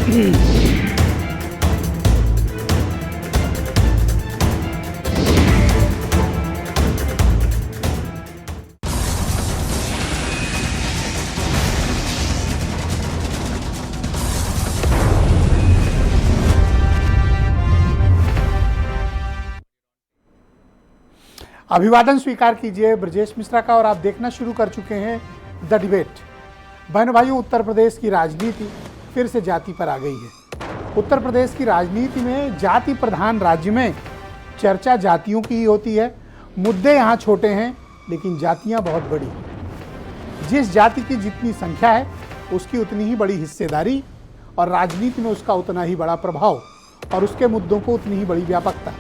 अभिवादन स्वीकार कीजिए ब्रजेश मिश्रा का और आप देखना शुरू कर चुके हैं द डिबेट। बहनों भाइयों, उत्तर प्रदेश की राजनीति फिर से जाति पर आ गई है। उत्तर प्रदेश की राजनीति में जाति प्रधान राज्य में चर्चा जातियों की ही होती है। मुद्दे यहाँ छोटे हैं लेकिन जातियाँ बहुत बड़ी। जिस जाति की जितनी संख्या है उसकी उतनी ही बड़ी हिस्सेदारी और राजनीति में उसका उतना ही बड़ा प्रभाव और उसके मुद्दों को उतनी ही बड़ी व्यापकता।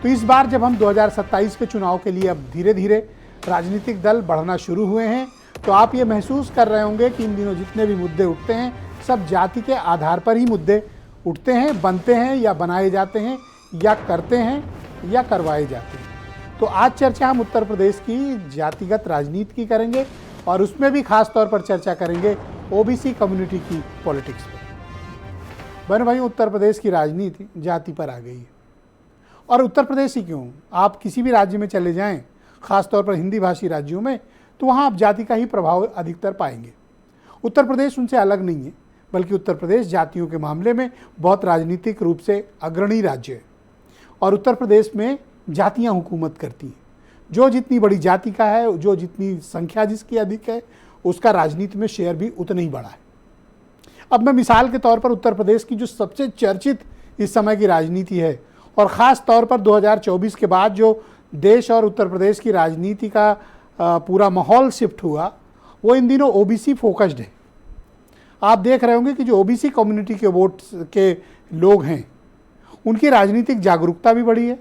तो इस बार जब हम 2027 के चुनाव के लिए अब धीरे धीरे राजनीतिक दल बढ़ना शुरू हुए हैं तो आप ये महसूस कर रहे होंगे कि इन दिनों जितने भी मुद्दे उठते हैं सब जाति के आधार पर ही मुद्दे उठते हैं, बनते हैं या बनाए जाते हैं या करते हैं या करवाए जाते हैं। तो आज चर्चा हम उत्तर प्रदेश की जातिगत राजनीति की करेंगे और उसमें भी खास तौर पर चर्चा करेंगे ओबीसी कम्युनिटी की पॉलिटिक्स पर। बहनों भाइयों, उत्तर प्रदेश की राजनीति जाति पर आ गई है। और उत्तर प्रदेश ही क्यों, आप किसी भी राज्य में चले जाएं, खासतौर पर हिंदी भाषी राज्यों में, तो वहाँ आप जाति का ही प्रभाव अधिकतर पाएंगे। उत्तर प्रदेश उनसे अलग नहीं है, बल्कि उत्तर प्रदेश जातियों के मामले में बहुत राजनीतिक रूप से अग्रणी राज्य है। और उत्तर प्रदेश में जातियाँ हुकूमत करती हैं। जो जितनी बड़ी जाति का है, जो जितनी संख्या जिसकी अधिक है, उसका राजनीति में शेयर भी उतना ही बड़ा है। अब मैं मिसाल के तौर पर उत्तर प्रदेश की जो सबसे चर्चित इस समय की राजनीति है और ख़ास तौर पर 2024 के बाद जो देश और उत्तर प्रदेश की राजनीति का पूरा माहौल शिफ्ट हुआ, वो इन दिनों ओबीसी फोकस्ड है। आप देख रहे होंगे कि जो ओबीसी कम्युनिटी के वोट के लोग हैं उनकी राजनीतिक जागरूकता भी बढ़ी है,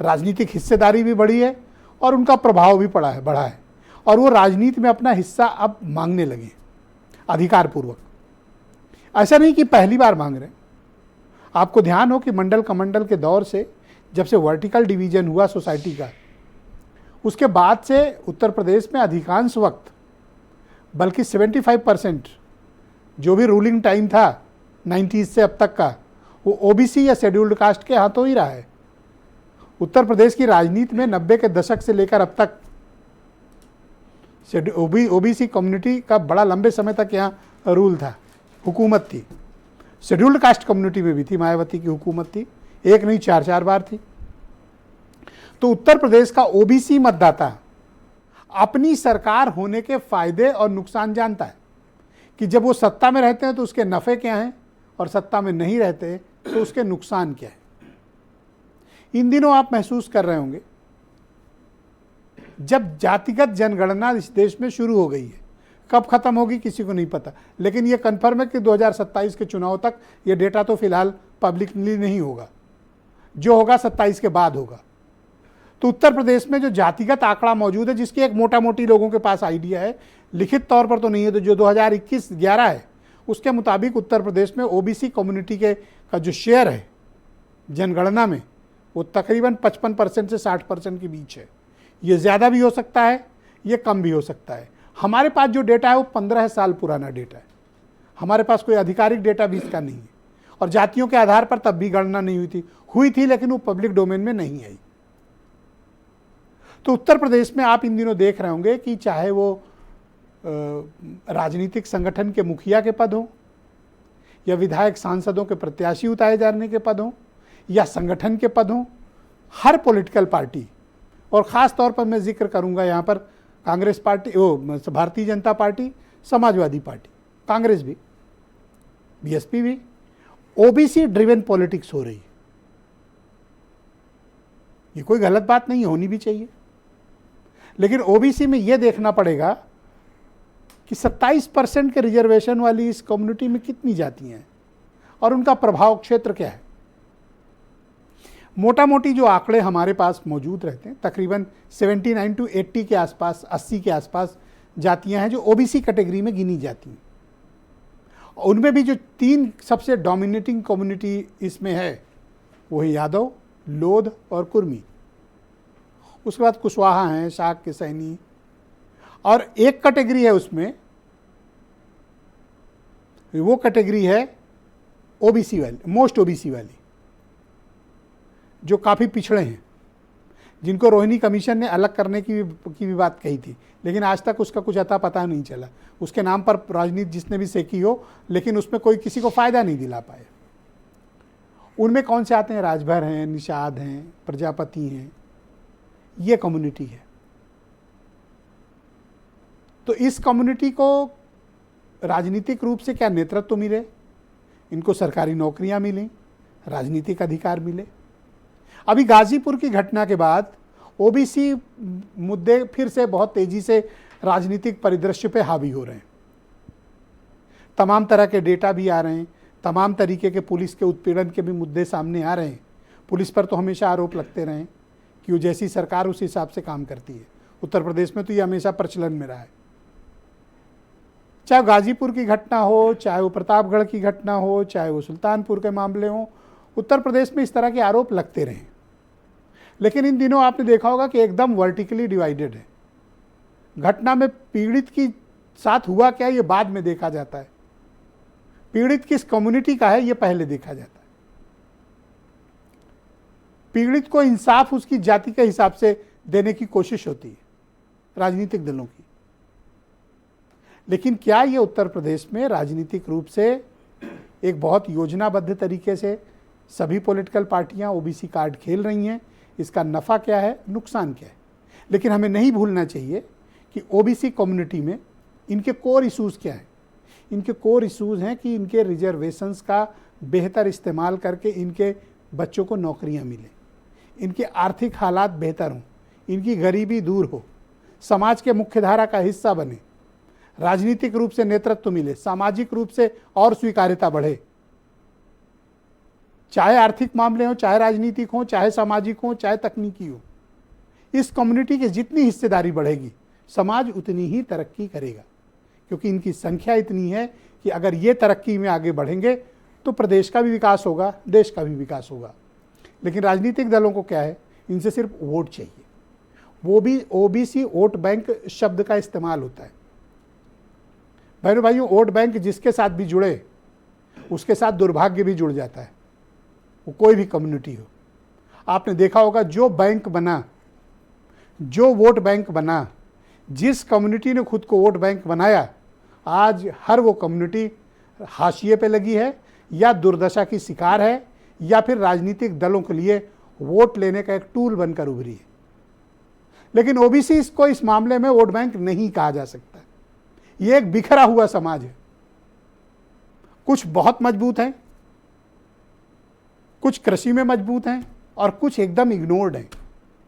राजनीतिक हिस्सेदारी भी बढ़ी है और उनका प्रभाव भी बढ़ा है और वो राजनीति में अपना हिस्सा अब मांगने लगे अधिकारपूर्वक। ऐसा नहीं कि पहली बार मांग रहे हैं। आपको ध्यान हो कि मंडल कमंडल के दौर से जब से वर्टिकल डिवीजन हुआ सोसाइटी का, उसके बाद से उत्तर प्रदेश में अधिकांश वक्त, बल्कि 75% जो भी रूलिंग टाइम था 90s से अब तक का, वो ओबीसी या शेड्यूल्ड कास्ट के हाथों ही रहा है। उत्तर प्रदेश की राजनीति में 90 के दशक से लेकर अब तक ओबीसी कम्युनिटी का बड़ा लंबे समय तक यहाँ रूल था, हुकूमत थी। शेड्यूल्ड कास्ट कम्युनिटी में भी थी, मायावती की हुकूमत थी, एक नहीं 4 बार थी। तो उत्तर प्रदेश का ओबीसी मतदाता अपनी सरकार होने के फायदे और नुकसान जानता है कि जब वो सत्ता में रहते हैं तो उसके नफ़े क्या हैं और सत्ता में नहीं रहते तो उसके नुकसान क्या है। इन दिनों आप महसूस कर रहे होंगे जब जातिगत जनगणना इस देश में शुरू हो गई है, कब खत्म होगी किसी को नहीं पता, लेकिन ये कन्फर्म है कि 2027 के चुनाव तक ये डेटा तो फिलहाल पब्लिकली नहीं होगा, जो होगा 27 के बाद होगा। तो उत्तर प्रदेश में जो जातिगत आंकड़ा मौजूद है, जिसकी एक मोटा मोटी लोगों के पास आइडिया है, लिखित तौर पर तो नहीं है, तो जो 2021-11 है उसके मुताबिक उत्तर प्रदेश में ओबीसी कम्युनिटी के का जो शेयर है जनगणना में, वो तकरीबन 55% से 60% के बीच है। ये ज़्यादा भी हो सकता है, ये कम भी हो सकता है। हमारे पास जो डेटा है वो 15 साल पुराना डेटा है। हमारे पास कोई आधिकारिक डेटा भी इसका नहीं है और जातियों के आधार पर तब भी गणना नहीं हुई थी लेकिन वो पब्लिक डोमेन में नहीं आई। तो उत्तर प्रदेश में आप इन दिनों देख रहे होंगे कि चाहे वो राजनीतिक संगठन के मुखिया के पद हों या विधायक सांसदों के प्रत्याशी उतारे जाने के पद हों या संगठन के पद हों, हर पॉलिटिकल पार्टी, और ख़ास तौर पर मैं जिक्र करूंगा यहाँ पर Congress party, Bharatiya Janata party, Samajwadi party, Congress भी, बीएसपी भी, ओबीसी ड्रिवन पॉलिटिक्स हो रही है। ये कोई गलत बात नहीं, होनी भी चाहिए, लेकिन ओबीसी में ये देखना पड़ेगा कि 27% के रिजर्वेशन वाली इस कम्युनिटी में कितनी जातियां हैं और उनका प्रभाव क्षेत्र क्या है। मोटा मोटी जो आंकड़े हमारे पास मौजूद रहते हैं, तकरीबन 79 to 80 के आसपास, 80 के आसपास जातियां हैं जो ओबीसी कैटेगरी में गिनी जाती हैं। उनमें भी जो 3 सबसे डोमिनेटिंग कम्युनिटी इसमें है वो है यादव, लोध और कुर्मी। उसके बाद कुशवाहा हैं, शाक के सैनी, और एक कैटेगरी है उसमें, वो कैटेगरी है ओबीसी वाली, मोस्ट ओबीसी वाली, जो काफ़ी पिछड़े हैं, जिनको रोहिणी कमीशन ने अलग करने की भी बात कही थी, लेकिन आज तक उसका कुछ अता पता नहीं चला। उसके नाम पर राजनीति जिसने भी सेकी हो, लेकिन उसमें कोई किसी को फ़ायदा नहीं दिला पाए। उनमें कौन से आते हैं? राजभर हैं, निषाद हैं, प्रजापति हैं, ये कम्युनिटी है। तो इस कम्युनिटी को राजनीतिक रूप से क्या नेतृत्व मिले, इनको सरकारी नौकरियां मिली, राजनीतिक अधिकार मिले। अभी गाजीपुर की घटना के बाद ओबीसी मुद्दे फिर से बहुत तेजी से राजनीतिक परिदृश्य पे हावी हो रहे हैं। तमाम तरह के डेटा भी आ रहे हैं, तमाम तरीके के पुलिस के उत्पीड़न के भी मुद्दे सामने आ रहे हैं। पुलिस पर तो हमेशा आरोप लगते रहे कि वो जैसी सरकार उस हिसाब से काम करती है। उत्तर प्रदेश में तो ये हमेशा प्रचलन में रहा है। चाहे गाजीपुर की घटना हो, चाहे वो प्रतापगढ़ की घटना हो, चाहे वो सुल्तानपुर के मामले हों, उत्तर प्रदेश में इस तरह के आरोप लगते रहे। लेकिन इन दिनों आपने देखा होगा कि एकदम वर्टिकली डिवाइडेड है। घटना में पीड़ित की साथ हुआ क्या, ये बाद में देखा जाता है। पीड़ित किस कम्युनिटी का है, ये पहले देखा जाता है। पीड़ित को इंसाफ उसकी जाति के हिसाब से देने की कोशिश होती है राजनीतिक दलों की। लेकिन क्या ये उत्तर प्रदेश में राजनीतिक रूप से एक बहुत योजनाबद्ध तरीके से सभी पॉलिटिकल पार्टियां ओबीसी कार्ड खेल रही हैं? इसका नफ़ा क्या है, नुकसान क्या है? लेकिन हमें नहीं भूलना चाहिए कि ओबीसी कम्युनिटी में इनके कोर इश्यूज़ क्या हैं। इनके कोर इश्यूज़ हैं कि इनके रिजर्वेशंस का बेहतर इस्तेमाल करके इनके बच्चों को नौकरियां मिलें, इनके आर्थिक हालात बेहतर हों, इनकी गरीबी दूर हो, समाज के मुख्यधारा का हिस्सा बने, राजनीतिक रूप से नेतृत्व मिले, सामाजिक रूप से और स्वीकार्यता बढ़े। चाहे आर्थिक मामले हो, चाहे राजनीतिक हो, चाहे सामाजिक हो, चाहे तकनीकी हो, इस कम्युनिटी की जितनी हिस्सेदारी बढ़ेगी समाज उतनी ही तरक्की करेगा। क्योंकि इनकी संख्या इतनी है कि अगर ये तरक्की में आगे बढ़ेंगे तो प्रदेश का भी विकास होगा, देश का भी विकास होगा। लेकिन राजनीतिक दलों को क्या है, इनसे सिर्फ वोट चाहिए। वो भी ओबीसी वोट बैंक शब्द का इस्तेमाल होता है। बहनों भाइयों, वोट बैंक जिसके साथ भी जुड़े उसके साथ दुर्भाग्य भी जुड़ जाता है, वो कोई भी कम्युनिटी हो। आपने देखा होगा जो बैंक बना, जो वोट बैंक बना, जिस कम्युनिटी ने खुद को वोट बैंक बनाया, आज हर वो कम्युनिटी हाशिए पे लगी है या दुर्दशा की शिकार है या फिर राजनीतिक दलों के लिए वोट लेने का एक टूल बनकर उभरी है। लेकिन ओबीसी इसको इस मामले में वोट बैंक नहीं कहा जा सकता। ये एक बिखरा हुआ समाज है। कुछ बहुत मजबूत हैं, कुछ कृषि में मजबूत हैं और कुछ एकदम इग्नोर्ड हैं,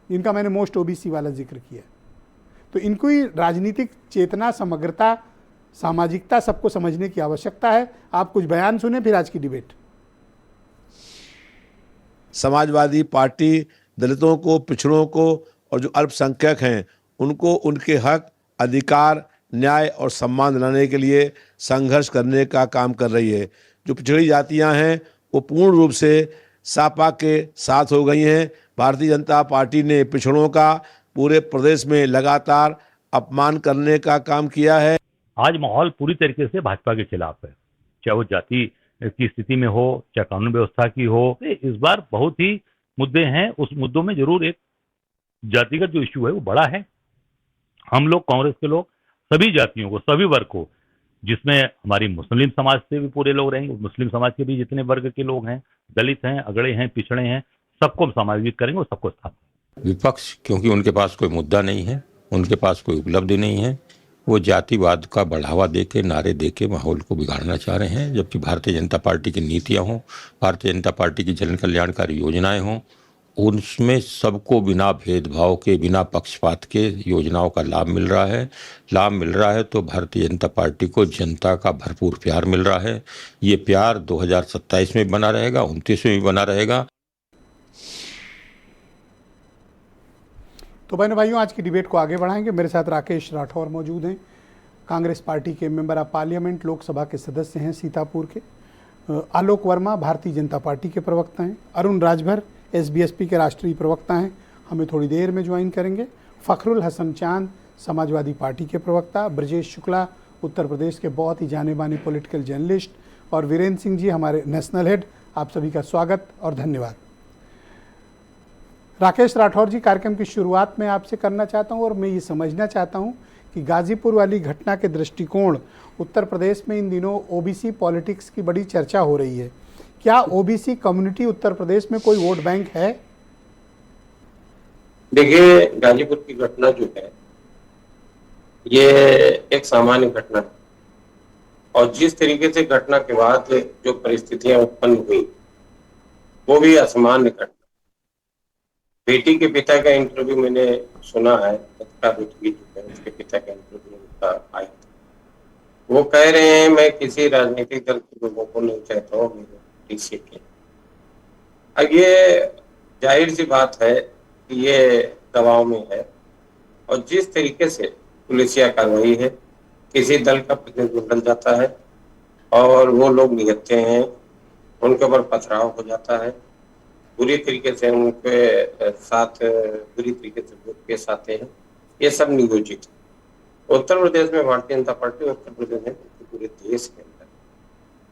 जिनका मैंने मोस्ट ओबीसी वाला जिक्र किया। तो इनको ही राजनीतिक चेतना, समग्रता, सामाजिकता सबको समझने की आवश्यकता है। आप कुछ बयान सुने, फिर आज की डिबेट। समाजवादी पार्टी दलितों को, पिछड़ों को और जो अल्पसंख्यक हैं उनको उनके हक, अधिकार, न्याय और सम्मान दिलाने के लिए संघर्ष करने का काम कर रही है। जो पिछड़ी जातियां हैं वो पूर्ण रूप से सपा के साथ हो गई हैं। भारतीय जनता पार्टी ने पिछड़ों का पूरे प्रदेश में लगातार अपमान करने का काम किया है। आज माहौल पूरी तरीके से भाजपा के खिलाफ है, चाहे वो जाति की स्थिति में हो, चाहे कानून व्यवस्था की हो। इस बार बहुत ही मुद्दे हैं, उस मुद्दों में जरूर एक जातिगत जो इश्यू है वो बड़ा है। हम लोग, कांग्रेस के लोग, सभी जातियों को, सभी वर्ग को, जिसमें हमारी मुस्लिम समाज से भी पूरे लोग रहेंगे, मुस्लिम समाज के भी जितने वर्ग के लोग हैं, दलित हैं, अगड़े हैं, पिछड़े हैं, सबको समायोजित करेंगे और सबको साथ। विपक्ष, क्योंकि उनके पास कोई मुद्दा नहीं है, उनके पास कोई उपलब्धि नहीं है, वो जातिवाद का बढ़ावा देके, नारे देके माहौल को बिगाड़ना चाह रहे हैं। जबकि भारतीय जनता पार्टी की नीतियां हों, भारतीय जनता पार्टी की जन कल्याणकारी योजनाएं हों, उनमें सबको बिना भेदभाव के, बिना पक्षपात के योजनाओं का लाभ मिल रहा है। तो भारतीय जनता पार्टी को जनता का भरपूर प्यार मिल रहा है। ये प्यार 2027 में बना रहेगा, 29 में भी बना रहेगा। तो बहनों भाइयों, आज की डिबेट को आगे बढ़ाएंगे। मेरे साथ राकेश राठौर मौजूद हैं, कांग्रेस पार्टी के मेंबर ऑफ पार्लियामेंट, लोकसभा के सदस्य हैं सीतापुर के। आलोक वर्मा भारतीय जनता पार्टी के प्रवक्ता हैं। अरुण राजभर एसबीएसपी के राष्ट्रीय प्रवक्ता हैं, हमें थोड़ी देर में ज्वाइन करेंगे। फखरुल हसन चांद समाजवादी पार्टी के प्रवक्ता। ब्रजेश शुक्ला उत्तर प्रदेश के बहुत ही जाने माने पॉलिटिकल जर्नलिस्ट। और वीरेंद्र सिंह जी हमारे नेशनल हेड, आप सभी का स्वागत और धन्यवाद। राकेश राठौर जी, कार्यक्रम की शुरुआत में आपसे करना चाहता हूं और मैं ये समझना चाहता हूं कि गाजीपुर वाली घटना के दृष्टिकोण उत्तर प्रदेश में इन दिनों ओबीसी पॉलिटिक्स की बड़ी चर्चा हो रही है। क्या ओबीसी कम्युनिटी उत्तर प्रदेश में कोई वोट बैंक है? देखिए, गाजीपुर की घटना जो है ये एक सामान्य घटना है और जिस तरीके से घटना के बाद जो परिस्थितियां उत्पन्न हुई वो भी असामान्य घटना। बेटी के पिता का इंटरव्यू मैंने सुना है, बेटी जो है उसके पिता का इंटरव्यू उनका आया था। वो कह रहे हैं मैं किसी राजनीतिक दल के लोगों को नहीं चाहता हूँ मेरे सीट के। अब ये जाहिर सी बात है कि ये दबाव में है और जिस तरीके से पुलिसिया कार्रवाई है, किसी दल का प्रतिनिधि बदल जाता है और वो लोग निहत्थे हैं, उनके ऊपर पथराव हो जाता है, बुरी तरीके से उनके साथ बुरी तरीके से लोग पेश आते हैं, ये सब नियोजित है। उत्तर प्रदेश में भारतीय जनता पार्टी उत्तर प्रदेश में पूरे देश के अंदर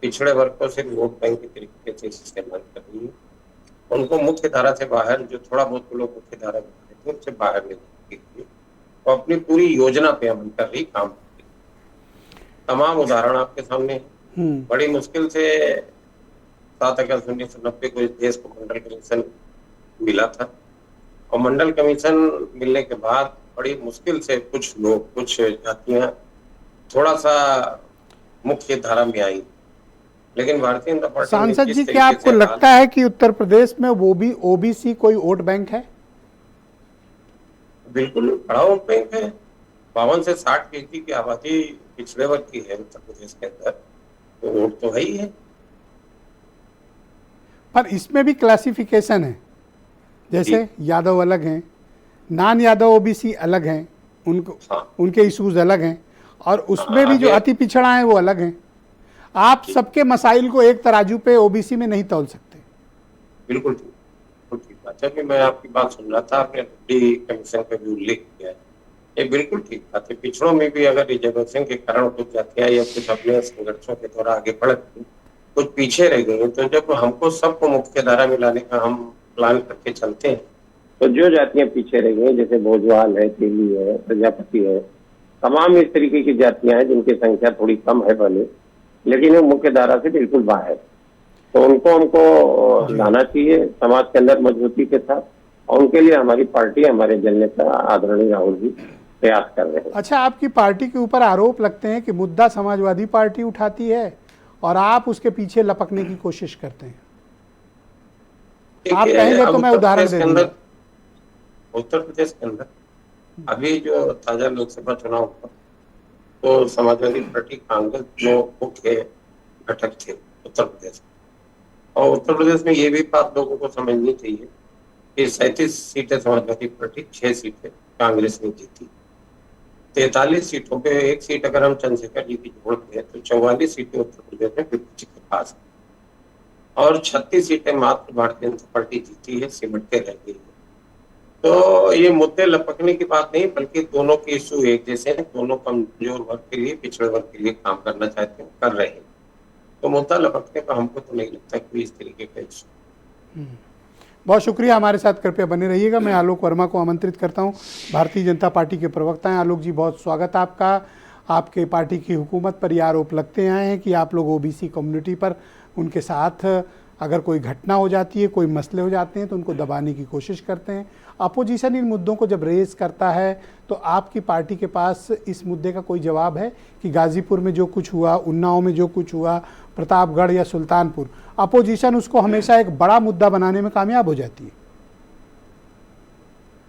पिछड़े वर्ग को सिर्फ वोट बैंक के तरीके से इस्तेमाल कर रही है। उनको मुख्य धारा से बाहर, जो थोड़ा बहुत लोग मुख्य धारा में थे उनसे बाहर लेने के लिए वो अपनी पूरी योजना पे अमल कर रही, काम कर रही। तमाम उदाहरण आपके सामने हैं। बड़ी मुश्किल से 7 अगस्त 1990 को इस देश को मंडल कमीशन मिला था और मंडल कमीशन मिलने के बाद बड़ी मुश्किल से कुछ लोग, कुछ जातियां थोड़ा सा मुख्य धारा में आई, लेकिन भारतीय जनता पार्टी। सांसद जी, क्या आपको लगता है कि उत्तर प्रदेश में वो भी ओबीसी कोई वोट बैंक है? बिल्कुल बड़ा वोट बैंक है। 52 से 60% की आबादी पिछड़े वर्ग की है उत्तर प्रदेश के अंदर, तो वोट तो है ही है। पर इसमें भी क्लासिफिकेशन है, जैसे यादव अलग हैं, नॉन यादव ओबीसी अलग हैं, उनको उनके इश्यूज अलग हैं और उसमें भी जो अति पिछड़ा है वो अलग हैं। आप सबके मसाइल को एक तराजू पे ओबीसी में नहीं तौल सकते। बिल्कुल ठीक बात है। मैं आपकी बात सुन रहा था, आपने डी कमीशन का भी उल्लेख किया है, ये बिल्कुल ठीक बात है। पिछड़ों में भी अगर रिजर्वेशन के कारण कुछ जातियां या कुछ अपने संघर्षों के द्वारा आगे बढ़ गई, कुछ पीछे रह गई, तो जब हमको सबको मुख्य धारा में लाने का हम प्लान करके चलते हैं, तो जो जातियां पीछे रह गई, जैसे भोजवाल है, तेली है, प्रजापति है, तमाम इस तरीके की जातियां हैं जिनकी संख्या थोड़ी कम है भले, लेकिन वो मुख्य धारा से बिल्कुल बाहर, तो उनको हमको लाना चाहिए समाज के अंदर मजबूती के साथ, और उनके लिए हमारी पार्टी, हमारे जन नेता आदरणीय राहुल जी प्रयास कर रहे हैं। अच्छा, आपकी पार्टी के ऊपर आरोप लगते हैं कि मुद्दा समाजवादी पार्टी उठाती है और आप उसके पीछे लपकने की कोशिश करते हैं। आप कहेंगे तो मैं उदाहरण दे दूंगा। उत्तर प्रदेश के अंदर अभी जो ताजा लोकसभा चुनाव हुआ तो समाजवादी पार्टी, कांग्रेस जो मुख्य घटक थे उत्तर प्रदेश, और उत्तर प्रदेश में ये भी बात लोगों को समझनी चाहिए कि 37 सीटें समाजवादी पार्टी, 6 सीटें कांग्रेस ने जीती। 43 सीटों पे 1 सीट अगर हम चंद्रशेखर जी की जोड़ दें तो 44 सीटें उत्तर प्रदेश में विपक्ष के पास है और 36 सीटें मात्र भारतीय जनता पार्टी जीती है, सिमट के रह गई है। तो ये मुद्दे लपकने की बात नहीं, बल्कि दोनों के इशू एक जैसे हैं, दोनों कमजोर वर्ग के लिए, पिछड़े वर्ग के लिए काम करना चाहते हैं, कर रहे हैं। तो मुद्दा लपकने का हमको तो नहीं लगता कोई इस तरीके का इशू। बहुत शुक्रिया, हमारे साथ कृपया बने रहिएगा। मैं आलोक वर्मा को आमंत्रित करता हूं, भारतीय जनता पार्टी के प्रवक्ता हैं। आलोक जी, बहुत स्वागत आपका। आपके पार्टी की हुकूमत पर ये आरोप लगते आए हैं कि आप लोग ओबीसी कम्युनिटी पर, उनके साथ अगर कोई घटना हो जाती है, कोई मसले हो जाते हैं तो उनको दबाने की कोशिश करते हैं। अपोजिशन इन मुद्दों को जब रेज करता है तो आपकी पार्टी के पास इस मुद्दे का कोई जवाब है कि गाजीपुर में जो कुछ हुआ, उन्नाव में जो कुछ हुआ, प्रतापगढ़ या सुल्तानपुर, अपोजिशन उसको हमेशा एक बड़ा मुद्दा बनाने में कामयाब हो जाती है?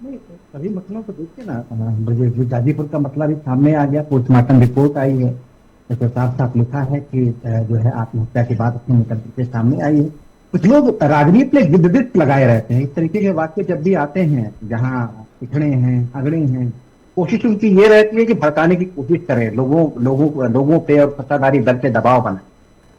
नहीं, सभी मसलों को देखिए ना, गाजीपुर का मसला भी सामने आ गया, पोस्टमार्टम रिपोर्ट आई है, तो साफ साफ लिखा है कि जो है आत्महत्या की बात अपने निकल के सामने आई है। कुछ लोग राजनीति में गिद्दित लगाए रहते हैं, इस तरीके के वाक्य जब भी आते हैं जहाँ पिछड़े हैं, अगड़े हैं, कोशिश उनकी ये रहती है कि भड़काने की कोशिश करें, लोगों पे और सत्ताधारी दल पे दबाव बनाए।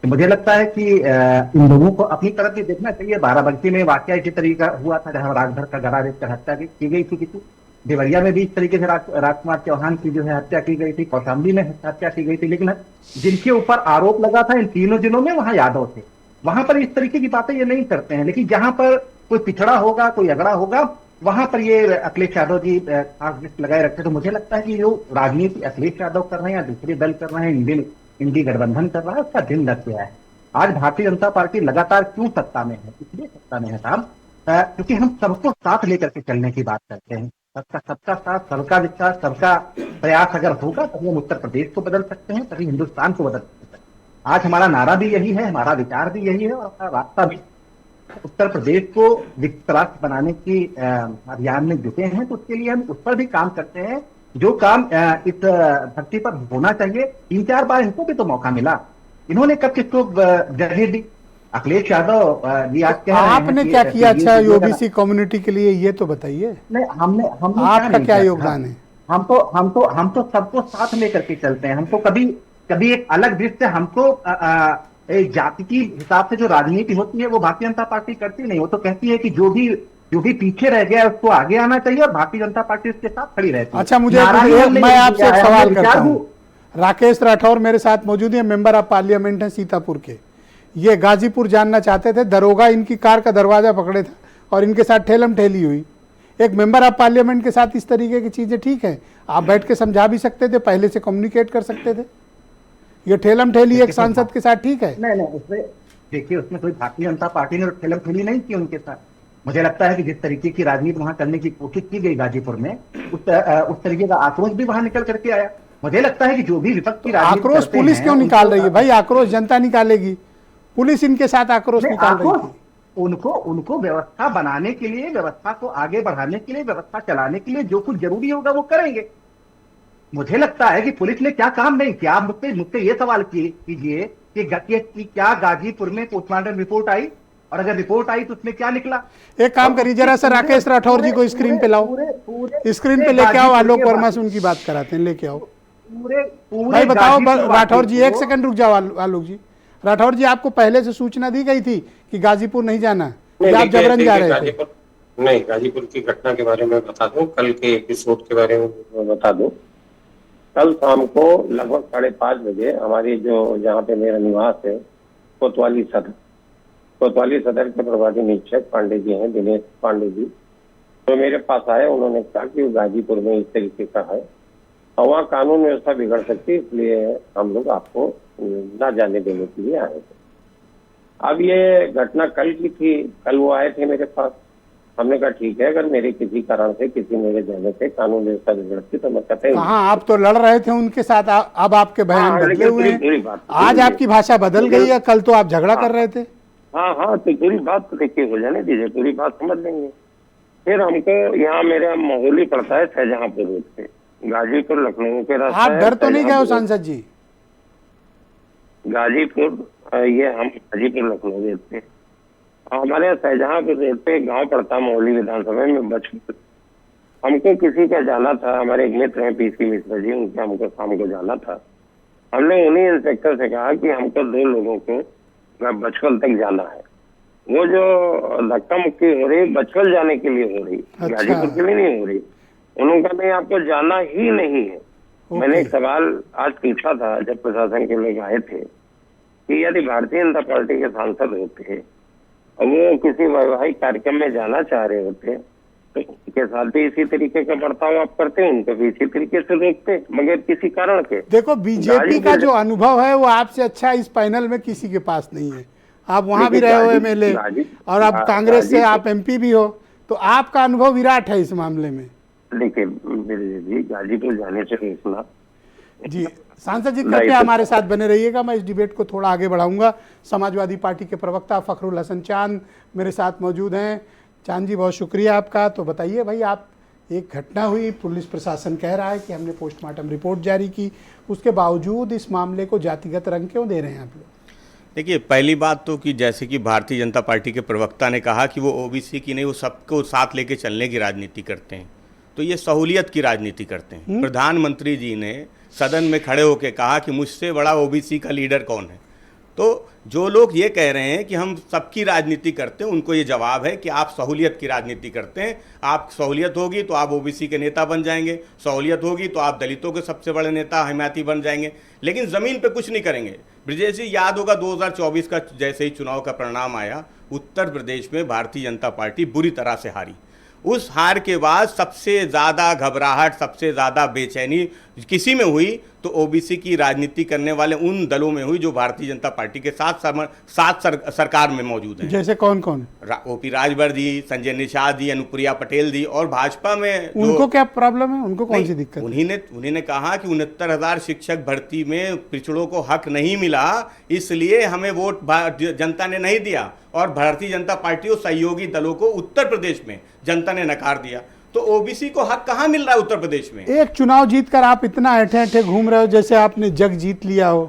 तो मुझे लगता है कि इन लोगों को अपनी तरफ भी देखना चाहिए। बाराबंकी में वाकया इसी तरीके का हुआ था जहाँ राजभर का गला रेत कर हत्या की गई थी किसी, देवरिया में भी इस तरीके से राजकुमार चौहान की जो है हत्या की गई थी, कौशाम्बी में हत्या की गई थी, लेकिन जिनके ऊपर आरोप लगा था इन तीनों जिलों में वहां यादव थे। वहां पर इस तरीके की बातें ये नहीं करते हैं, लेकिन जहां पर कोई पिछड़ा होगा, कोई अगड़ा होगा, वहां पर ये अखिलेश यादव जी खास लिस्ट लगाए रखते। तो मुझे लगता है कि जो राजनीति अखिलेश यादव कर रहे हैं या दूसरे दल कर रहे हैं, इंडी गठबंधन कर रहा है, उसका दिन लग गया है। आज भारतीय जनता पार्टी लगातार क्यों सत्ता में है? इसलिए सत्ता में है साहब क्योंकि हम सबको साथ लेकर के चलने की बात करते हैं। सबका साथ, सबका विकास, सबका प्रयास अगर होगा तभी हम उत्तर प्रदेश को बदल सकते हैं, तभी हिंदुस्तान को बदल सकते हैं। आज हमारा नारा भी यही है, हमारा विचार भी यही है और हमारा रास्ता भी। उत्तर प्रदेश को विकसित राष्ट्र बनाने की अभियान में जुटे हैं, तो उसके लिए हम उस पर भी काम करते हैं जो काम इस धरती पर होना चाहिए। 3-4 बार इनको भी तो मौका मिला, इन्होंने कब किसको जगह दी? अखिलेश यादव जी आज कह रहे हैं आपने क्या किया अच्छा ओबीसी कम्युनिटी के लिए, ये तो बताइए। नहीं, हमने आपका क्या योगदान है? हम तो सबको साथ लेकर के चलते हैं। हमको कभी एक अलग दृष्टि, हमको जाति की हिसाब से जो राजनीति होती है वो भारतीय जनता पार्टी करती नहीं। वो तो कहती है कि जो भी पीछे रह गया उसको आगे आना चाहिए और भारतीय जनता पार्टी उसके साथ खड़ी रहती है। अच्छा, मैं आपसे एक सवाल करता हूँ। राकेश राठौर मेरे साथ मौजूद है, मेंबर ऑफ पार्लियामेंट है सीतापुर के। ये गाजीपुर जानना चाहते थे, दरोगा इनकी कार का दरवाजा पकड़े था और इनके साथ ठेलम ठेली हुई। एक मेंबर ऑफ पार्लियामेंट के साथ इस तरीके की चीजें ठीक है? आप बैठ के समझा भी सकते थे, पहले से कम्युनिकेट कर सकते थे। ये ठेलम ठेली एक सांसद के साथ ठीक है? नहीं, उसमें देखिए, उसमें कोई भारतीय जनता पार्टी ने ठेलम ठेली नहीं की उनके साथ। मुझे लगता है कि जिस तरीके की राजनीति वहां करने की कोशिश की गई गाजीपुर में, उस तरीके का आक्रोश भी वहां निकल करके आया। मुझे लगता है कि जो भी विपक्ष की राजनीति आक्रोश पुलिस क्यों निकाल रही है भाई? आक्रोश जनता निकालेगी, पुलिस इनके साथ आक्रोश निकाल रही है। उनको व्यवस्था बनाने के लिए, व्यवस्था को आगे बढ़ाने के लिए, व्यवस्था चलाने के लिए जो कुछ जरूरी होगा वो करेंगे। मुझे लगता है कि पुलिस ने क्या काम नहीं किया। आप मुझसे ये सवाल कीजिए कि क्या गाजीपुर में पोस्टमार्टम रिपोर्ट आई, और अगर रिपोर्ट आई तो उसमें क्या निकला? एक काम करिए, जरा सा राकेश राठौर जी को स्क्रीन पे लाओ, स्क्रीन पे लेके आओ, आलोक वर्मा से उनकी बात कराते हैं, लेके आओ। भाई बताओ राठौर जी, एक सेकंड रुक जाओ आलोक जी। राठौर जी, आपको पहले से सूचना दी गई थी कि गाजीपुर नहीं जाना, आप जबरन जा रहे थे? नहीं, गाजीपुर की घटना के बारे में बता दूं, कल के एपिसोड के बारे में बता दूं। कल शाम को लगभग 5:30 बजे हमारी जो जहाँ पे मेरा निवास है, कोतवाली सदर के प्रभारी निरीक्षक पांडे जी हैं, दिनेश पांडे जी, तो मेरे पास आए। उन्होंने कहा कि गाजीपुर में इस तरीके का है और वहाँ कानून व्यवस्था बिगड़ सकती है, इसलिए हम लोग आपको न जाने देने के लिए आए थे। अब ये घटना कल की थी, कल वो आए थे मेरे पास। हमने कहा ठीक है, अगर मेरे किसी कारण से, किसी मेरे जाने से कानून व्यवस्था बिगड़ती तो मैं कहते हैं। हाँ, आप तो लड़ रहे थे उनके साथ, अब आपके बयान बदले हुए हैं। आज आपकी भाषा बदल गई है, कल तो आप झगड़ा कर रहे थे। हाँ, तो पूरी बात तो देखिए हो जाने दीजिए, पूरी बात समझ लेंगे। फिर हमको यहाँ मेरा माहौली पड़ता है शाहजहांपुर रोड पे, गाजीपुर लखनऊ के रास्ते। आप डर तो नहीं गए हो सांसद जी? गाजीपुर, ये हम गाजीपुर लखनऊ रोड पे, हमारे यहाँ शाहजहांपुर रोड पे गांव पड़ता मोहली विधानसभा में बचपन। हमको किसी का जाना था, हमारे एक मित्र हैं पीसी मिश्रा जी, उनके हमको शाम को जाना था। हमने उन्हीं इंस्पेक्टर से कहा कि हमको 2 लोगों को बचपन तक जाना है। वो जो धक्का मुक्की हो रही बचपन जाने के लिए हो रही, गाजीपुर के लिए नहीं हो रही। उन्होंने कहा नहीं, आपको जाना ही नहीं है। मैंने एक सवाल आज पूछा था जब प्रशासन के लोग आए थे कि यदि भारतीय जनता पार्टी के सांसद होते और वो किसी वैवाहिक कार्यक्रम में जाना चाह रहे होते तो उनके साथ भी इसी तरीके का बर्ताव आप करते, उनको भी इसी तरीके से रोकते बगैर किसी कारण के। देखो, बीजेपी का जो अनुभव है वो आपसे अच्छा इस पैनल में किसी के पास नहीं है। आप वहां भी रहे हो एमएलए, और आप कांग्रेस से आप एमपी भी हो, तो आपका अनुभव विराट है इस मामले में। देखिए जी, गाजीपुर जाने से रोकना जी। सांसद जी कृपया हमारे साथ बने रहिएगा, मैं इस डिबेट को थोड़ा आगे बढ़ाऊंगा। समाजवादी पार्टी के प्रवक्ता फखरुल हसन चांद मेरे साथ मौजूद हैं। चांद जी, बहुत शुक्रिया आपका। तो बताइए भाई, आप, एक घटना हुई, पुलिस प्रशासन कह रहा है कि हमने पोस्टमार्टम रिपोर्ट जारी की, उसके बावजूद इस मामले को जातिगत रंग क्यों दे रहे हैं आप लोग? देखिए, पहली बात तो कि जैसे कि भारतीय जनता पार्टी के प्रवक्ता ने कहा कि वो ओबीसी की नहीं, वो सबको साथ लेके चलने की राजनीति करते हैं, तो ये सहूलियत की राजनीति करते हैं। प्रधानमंत्री जी ने सदन में खड़े होकर कहा कि मुझसे बड़ा ओबीसी का लीडर कौन है, तो जो लोग ये कह रहे हैं कि हम सबकी राजनीति करते हैं, उनको ये जवाब है कि आप सहूलियत की राजनीति करते हैं। आप सहूलियत होगी तो आप ओबीसी के नेता बन जाएंगे, सहूलियत होगी तो आप दलितों के सबसे बड़े नेता हिमायती बन जाएंगे, लेकिन ज़मीन पे कुछ नहीं करेंगे। ब्रजेश जी, याद होगा 2024 का जैसे ही चुनाव का परिणाम आया, उत्तर प्रदेश में भारतीय जनता पार्टी बुरी तरह से हारी। उस हार के बाद सबसे ज़्यादा घबराहट, सबसे ज़्यादा बेचैनी किसी में हुई तो ओबीसी की राजनीति करने वाले उन दलों में हुई जो भारतीय जनता पार्टी के साथ सरकार में मौजूद हैं। जैसे कौन कौन? ओपी राजभर जी, संजय निषाद जी, अनुप्रिया पटेल जी, और भाजपा में उनको क्या प्रॉब्लम है? उनको कौन सी दिक्कत? उन्हीं ने कहा कि 69,000 शिक्षक भर्ती में पिछड़ों को हक नहीं मिला, इसलिए हमें वोट जनता ने नहीं दिया, और भारतीय जनता पार्टी और सहयोगी दलों को उत्तर प्रदेश में जनता ने नकार दिया। तो ओबीसी को हक कहाँ मिल रहा है उत्तर प्रदेश में? एक चुनाव जीतकर आप इतना ऐठे घूम रहे हो जैसे आपने जग जीत लिया हो।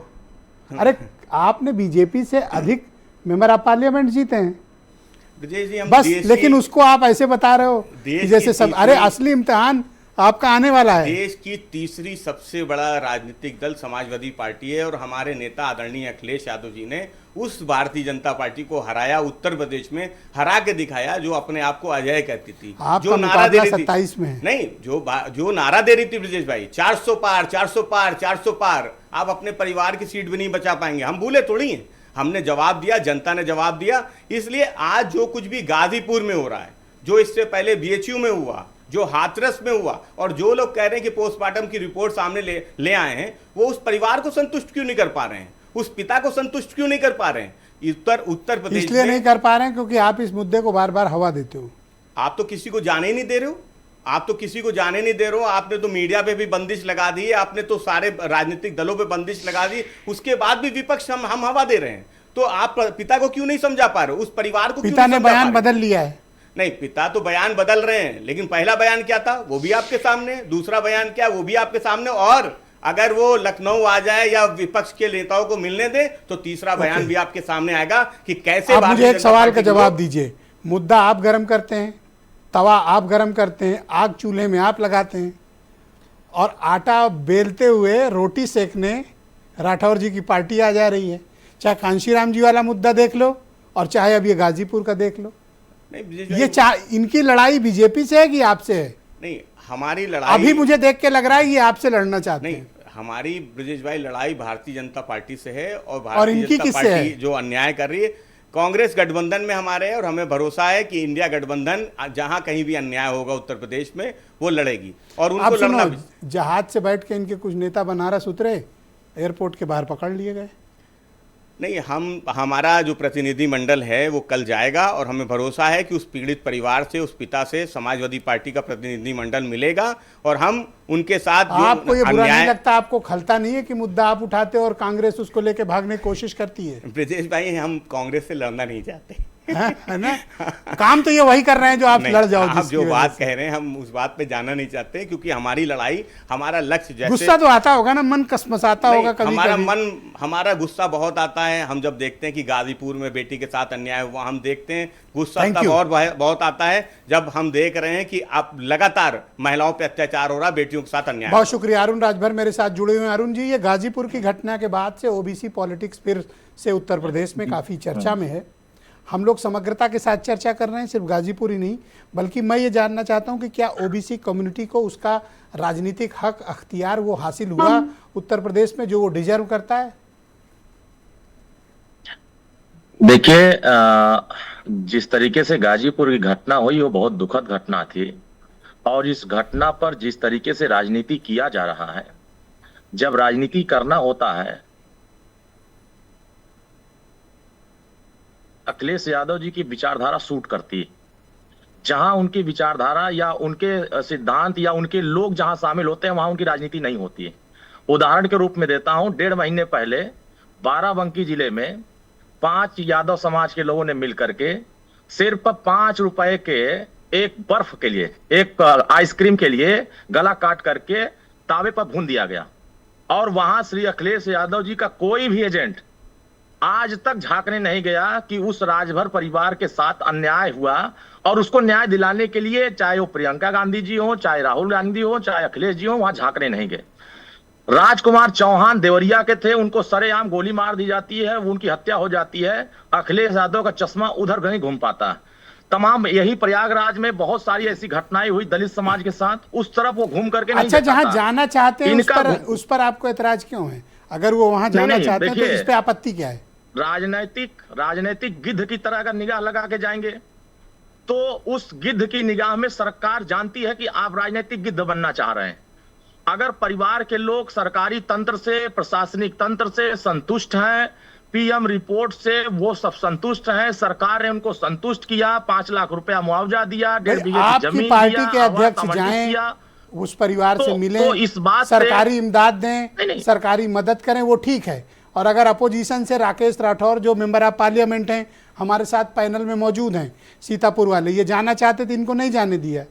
अरे आपने बीजेपी से अधिक मेंबर ऑफ पार्लियामेंट जीते हैं बस, लेकिन उसको आप ऐसे बता रहे हो कि जैसे सब। अरे असली इम्तिहान आपका आने वाला है। देश की तीसरी सबसे बड़ा राजनीतिक दल समाजवादी पार्टी है, और हमारे नेता आदरणीय अखिलेश यादव जी ने उस भारतीय जनता पार्टी को हराया, उत्तर प्रदेश में हरा के दिखाया, जो अपने आप को अजय कहती थी, जो नारा दे रही थी 27 में नहीं, जो नारा दे रही थी ब्रजेश भाई, 400 पार 400 पार 400 पार, आप अपने परिवार की सीट भी नहीं बचा पाएंगे। हम भूले थोड़ी हैं, हमने जवाब दिया, जनता ने जवाब दिया। इसलिए आज जो कुछ भी गाजीपुर में हो रहा है, जो इससे पहले बीएचयू में हुआ, जो हाथरस में हुआ, और जो लोग कह रहे हैं कि पोस्टमार्टम की रिपोर्ट सामने ले आए हैं, वो उस परिवार को संतुष्ट क्यों नहीं कर पा रहे हैं? उस पिता को संतुष्ट क्यों नहीं कर पा रहे हैं? उत्तर प्रदेश इसलिए नहीं कर पा रहे हैं क्योंकि आप इस मुद्दे को बार बार हवा देते हो। आप तो किसी को जाने ही नहीं दे रहे हो, आप तो किसी को जाने नहीं दे रहे हो। आपने तो मीडिया पे भी बंदिश लगा दी है, आपने तो सारे राजनीतिक दलों पे बंदिश लगा दी, उसके बाद भी विपक्ष हम हवा दे रहे हैं। तो आप पिता को क्यों नहीं समझा पा रहे हो? उस परिवार को पिता ने बयान बदल लिया है। नहीं, पिता तो बयान बदल रहे हैं, लेकिन पहला बयान क्या था वो भी आपके सामने, दूसरा बयान क्या वो भी आपके सामने, और अगर वो लखनऊ आ जाए या विपक्ष के नेताओं को मिलने दे तो तीसरा बयान भी आपके सामने आएगा कि कैसे। आप मुझे एक सवाल का जवाब दीजिए। मुद्दा आप गर्म करते हैं, तवा आप गर्म करते हैं, आग चूल्हे में आप लगाते हैं, और आटा बेलते हुए रोटी सेकने राठौर जी की पार्टी आ जा रही है। चाहे कांशीराम जी वाला मुद्दा देख लो और चाहे अब ये गाजीपुर का देख लो। ये इनकी लड़ाई बीजेपी से है कि आपसे है? नहीं, हमारी लड़ाई अभी मुझे देख के लग रहा है ये आपसे लड़ना चाहते हैं। नहीं, हमारी ब्रजेश भाई लड़ाई भारतीय जनता पार्टी से है, और भारतीय इनकी जनता किससे पार्टी है? जो अन्याय कर रही है, कांग्रेस गठबंधन में हमारे है, और हमें भरोसा है कि इंडिया गठबंधन जहां कहीं भी अन्याय होगा उत्तर प्रदेश में वो लड़ेगी, और उनको लड़ना भी। जहाज से बैठ के इनके कुछ नेता बनारस उतरे, एयरपोर्ट के बाहर पकड़ लिए गए। नहीं, हमारा जो प्रतिनिधि मंडल है वो कल जाएगा, और हमें भरोसा है कि उस पीड़ित परिवार से, उस पिता से समाजवादी पार्टी का प्रतिनिधि मंडल मिलेगा, और हम उनके साथ जो आपको ये बुरा नहीं लगता, आपको खलता नहीं है कि मुद्दा आप उठाते और कांग्रेस उसको लेके भागने की कोशिश करती है? ब्रजेश भाई, हम कांग्रेस से लड़ना नहीं चाहते है ना? काम तो ये वही कर रहे हैं जो आप लड़ जाओ। आप जो बात कह रहे हैं हम उस बात पे जाना नहीं चाहते, क्योंकि हमारी लड़ाई, हमारा लक्ष्य, जैसे गुस्सा तो आता होगा ना, मन कसमसाता होगा कभी हमारा गुस्सा बहुत आता है। हम जब देखते हैं कि गाजीपुर में बेटी के साथ अन्याय हुआ, हम देखते हैं गुस्सा तब और बहुत आता है जब हम देख रहे हैं कि अब लगातार महिलाओं पे अत्याचार हो रहा, बेटियों के साथ अन्याय। बहुत शुक्रिया। अरुण राजभर मेरे साथ जुड़े हुए हैं। अरुण जी, ये गाजीपुर की घटना के बाद से ओबीसी पॉलिटिक्स फिर से उत्तर प्रदेश में काफी चर्चा में है। हम लोग समग्रता के साथ चर्चा कर रहे हैं, सिर्फ गाजीपुर ही नहीं, बल्कि मैं ये जानना चाहता हूं कि क्या ओबीसी कम्युनिटी को उसका राजनीतिक हक अख्तियार वो हासिल हुआ उत्तर प्रदेश में जो वो डिजर्व करता है? देखिए, जिस तरीके से गाजीपुर की घटना हुई वो बहुत दुखद घटना थी, और इस घटना पर जिस तरीके से राजनीति किया जा रहा है, जब राजनीति करना होता है, अखिलेश यादव जी की विचारधारा सूट करती है। जहां उनकी विचारधारा या उनके सिद्धांत या उनके लोग जहां शामिल होते हैं, वहां उनकी राजनीति नहीं होती है। उदाहरण के रूप में देता हूं, 1.5 महीने पहले बाराबंकी जिले में 5 यादव समाज के लोगों ने मिलकर के सिर्फ 5 रुपए के एक बर्फ के लिए, एक आइसक्रीम के लिए गला काट करके तावे पर भून दिया गया, और वहां श्री अखिलेश यादव जी का कोई भी एजेंट आज तक झांकने नहीं गया कि उस राजभर परिवार के साथ अन्याय हुआ, और उसको न्याय दिलाने के लिए चाहे वो प्रियंका गांधी जी हो, चाहे राहुल गांधी हो, चाहे अखिलेश जी हो, वहां झांकने नहीं गए। राजकुमार चौहान देवरिया के थे, उनको सरेआम गोली मार दी जाती है, उनकी हत्या हो जाती है। अखिलेश यादव का चश्मा उधर नहीं घूम पाता है। तमाम यही प्रयागराज में बहुत सारी ऐसी घटनाएं हुई दलित समाज के साथ, उस तरफ वो घूम करके नहीं अच्छा, जहां देखता। जाना चाहते हैं इनका उस पर आपको एतराज क्यों है? अगर वो वहां जाना नहीं, चाहते हैं तो देखिए, इस पे आपत्ति क्या है? राजनीतिक गिद्ध की तरह अगर निगाह लगा के जाएंगे तो उस गिद्ध की निगाह में सरकार जानती है कि आप राजनीतिक गिद्ध बनना चाह रहे हैं। अगर परिवार के लोग सरकारी तंत्र से, प्रशासनिक तंत्र से संतुष्ट हैं, पीएम रिपोर्ट से वो सब संतुष्ट हैं, सरकार ने उनको संतुष्ट किया, 5 लाख रुपया मुआवजा दिया, 1.5 बीघे की आपकी जमीन पार्टी दिया, के आवास अध्यक्ष आवंटित जाएं, किया, उस परिवार से मिलें, तो इस बात से- सरकारी इमदाद दें, नहीं। सरकारी मदद करें, वो ठीक है। और अगर अपोजिशन से राकेश राठौर जो मेंबर ऑफ पार्लियामेंट हैं, हमारे साथ पैनल में मौजूद हैं, सीतापुर वाले, ये जाना चाहते थे, इनको नहीं जाने दिया।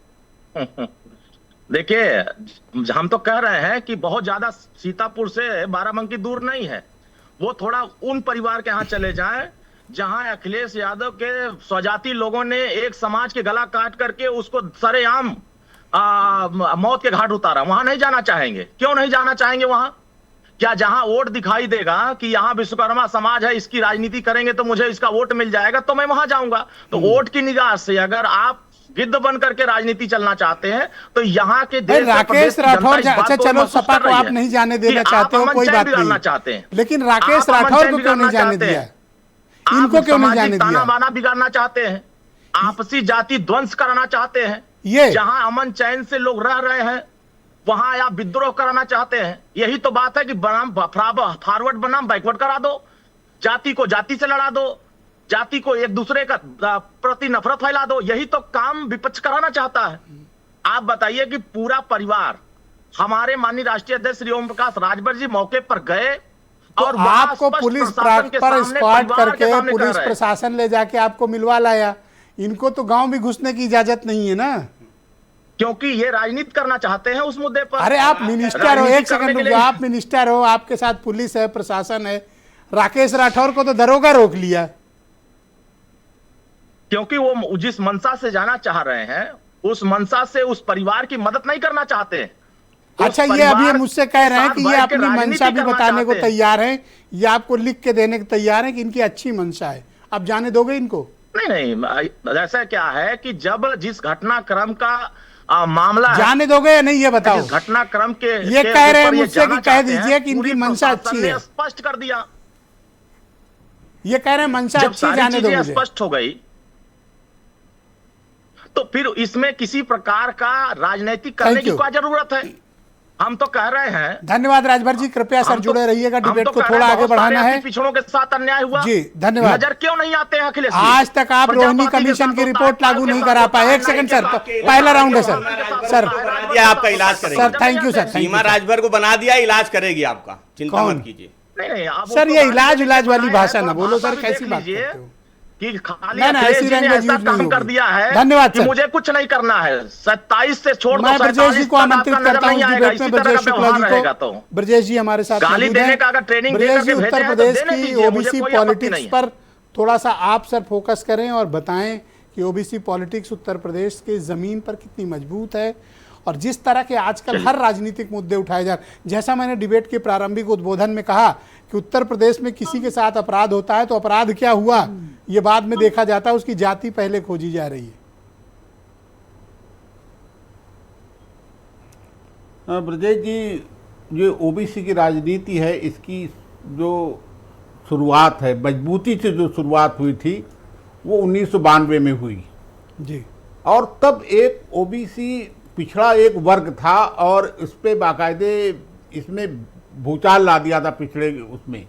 देखिए, हम तो कह रहे हैं कि बहुत ज्यादा सीतापुर से बाराबंकी दूर नहीं है। वो थोड़ा उन परिवार के यहाँ चले जाएं जहां अखिलेश यादव के स्वजाति लोगों ने एक समाज के गला काट करके उसको सरेआम मौत के घाट उतारा। वहां नहीं जाना चाहेंगे? क्यों नहीं जाना चाहेंगे वहां? क्या जहां वोट दिखाई देगा कि यहाँ विश्वकर्मा समाज है, इसकी राजनीति करेंगे तो मुझे इसका वोट मिल जाएगा, तो मैं वहां जाऊंगा। तो वोट की निगाह से अगर आप गिद्ध बन करके राजनीति चलना चाहते हैं तो यहाँ के देश राकेश राठौर, अच्छा चलो, सपा को आप नहीं जाने देना चाहते हो, कोई बात नहीं, चाहते हैं, लेकिन राकेश राठौर को क्यों नहीं जाने दिया? इनको क्यों नहीं जाने दिया? ताना बिगाड़ना चाहते हैं, आपसी जाति ध्वंस कराना चाहते हैं, ये जहां अमन चैन से लोग रह रहे हैं वहां आप विद्रोह कराना चाहते हैं। यही तो बात है कि बनाम फॉरवर्ड बनाम बैकवर्ड करा दो, जाति को जाति से लड़ा दो, जाति को एक दूसरे का प्रति नफरत फैला दो। यही तो काम विपक्ष कराना चाहता है। आप बताइए कि पूरा परिवार, हमारे माननीय राष्ट्रीय अध्यक्ष श्री ओम प्रकाश राजभर जी मौके पर गए और आपको पुलिस पर स्क्वाड करके पुलिस प्रशासन ले जाके आपको मिलवा लाया। इनको तो गांव भी घुसने की इजाजत नहीं है ना, क्योंकि ये राजनीति करना चाहते हैं उस मुद्दे पर। अरे आप मिनिस्टर हो, एक सेकंड रुको, आप मिनिस्टर हो, आपके साथ पुलिस है, प्रशासन है। राकेश राठौर को तो दरोगा रोक लिया, क्योंकि वो जिस मंशा से जाना चाह रहे हैं उस मंशा से उस परिवार की मदद नहीं करना चाहते। अच्छा, ये अभी मुझसे कह रहे हैं कि ये अपनी मंशा भी बताने को तैयार हैं, ये आपको लिख के देने को तैयार हैं कि इनकी अच्छी मंशा है, आप जाने दोगे इनको? नहीं, ऐसा क्या है कि जब जिस घटनाक्रम का मामला जाने दोगे या नहीं, ये बताओ। घटनाक्रम के ये कह रहे हैं मुझसे कि कह दीजिए कि इनकी मंशा अच्छी है, स्पष्ट कर दिया। ये कह रहे हैं मंशा अच्छी, जाने दो मुझे। स्पष्ट हो गई तो फिर इसमें किसी प्रकार का राजनीतिक करने की क्या जरूरत है? हम तो कह रहे हैं। धन्यवाद राजभर जी, कृपया सर जुड़े रहिएगा, डिबेट को थोड़ा आगे बढ़ाना है। पिछड़ों के साथ अन्याय हुआ जी, धन्यवाद। नजर क्यों नहीं आते हैं अखिलेश? आज तक आप रोहिणी कमीशन की रिपोर्ट लागू नहीं करा पाए। एक सेकंड सर, पहला राउंड है सर। सर आपका इलाज करेगी सर, थैंक यू सर। सीमा राजभर को बना दिया, इलाज करेगी आपका, चिंता मत कीजिए। नहीं सर, ये इलाज वाली भाषा ना बोलो सर, कैसी बात करते हो कि खाली ऐसी लैंग्वेज यूज काम कर दिया है। धन्यवाद सर। मुझे कुछ नहीं करना है, 27 से छोड़ मैं ब्रजेश जी को आमंत्रित करता हूं डिबेट में, ब्रजेश शुक्ला जी को। ब्रजेश जी हमारे साथ मौजूद हैं। ब्रजेश जी, उत्तर प्रदेश की ओबीसी पॉलिटिक्स पर थोड़ा सा आप सर फोकस करें और बताएं कि ओबीसी पॉलिटिक्स उत्तर प्रदेश के जमीन पर कितनी मजबूत है और जिस तरह के आजकल हर राजनीतिक मुद्दे उठाए जा रहे। जैसा मैंने डिबेट के प्रारंभिक उद्बोधन में कहा कि उत्तर प्रदेश में किसी के साथ अपराध होता है तो अपराध क्या हुआ ये बाद में देखा जाता है, उसकी जाति पहले खोजी जा रही है। ब्रजेश जी, जो ओबीसी की राजनीति है, इसकी जो शुरुआत है, मजबूती से जो शुरुआत हुई थी वो 1992 में हुई जी। और तब एक ओबीसी पिछड़ा एक वर्ग था और इस पे बाकायदे इसने भूचाल ला दिया था पिछड़े उसमें।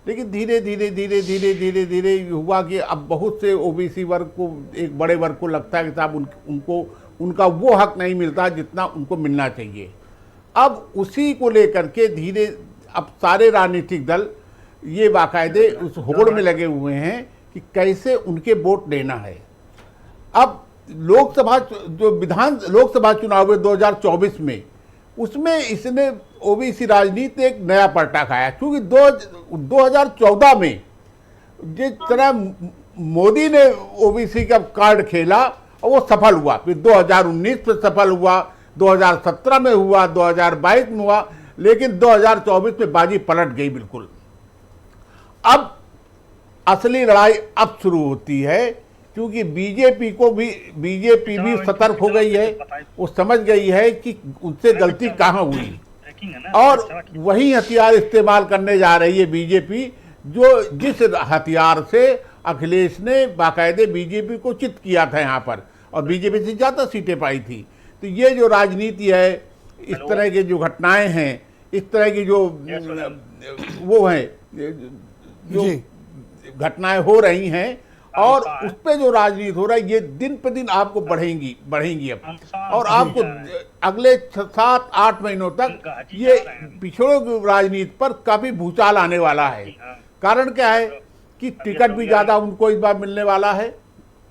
लेकिन धीरे धीरे धीरे धीरे धीरे धीरे हुआ कि अब बहुत से ओबीसी वर्ग को, एक बड़े वर्ग को लगता है कि साहब उनको उनका वो हक नहीं मिलता जितना उनको मिलना चाहिए। अब उसी को लेकर के धीरे अब सारे राजनीतिक दल ये बाकायदे उस होड़ में लगे हुए हैं कि कैसे उनके वोट लेना है। अब लोकसभा चुनाव हुए 2024 में, उसमें इसने ओबीसी राजनीति एक नया पलटा खाया, क्योंकि 2014 में जिस तरह मोदी ने ओबीसी का कार्ड खेला और वो सफल हुआ, फिर 2019 में सफल हुआ, 2017 में हुआ, 2022 में हुआ, लेकिन 2024 में बाजी पलट गई बिल्कुल। अब असली लड़ाई अब शुरू होती है, क्योंकि बीजेपी भी सतर्क हो गई है। वो समझ गई है कि उनसे गलती कहाँ हुई और वही हथियार इस्तेमाल करने जा रही है बीजेपी, जिस हथियार से अखिलेश ने बाकायदे बीजेपी को चित किया था यहाँ पर, और बीजेपी से ज़्यादा सीटें पाई थी। तो ये जो राजनीति है, इस तरह की जो घटनाएं हैं, इस तरह की जो वो हैं जो घटनाएं हो रही हैं, और उस पे जो राजनीति हो रहा है, ये दिन पे दिन आपको बढ़ेंगी अब, और आपको अगले 7-8 महीनों तक ये पिछड़ों की राजनीति पर काफी भूचाल आने वाला है। कारण क्या है कि टिकट भी ज्यादा उनको इस बार मिलने वाला है।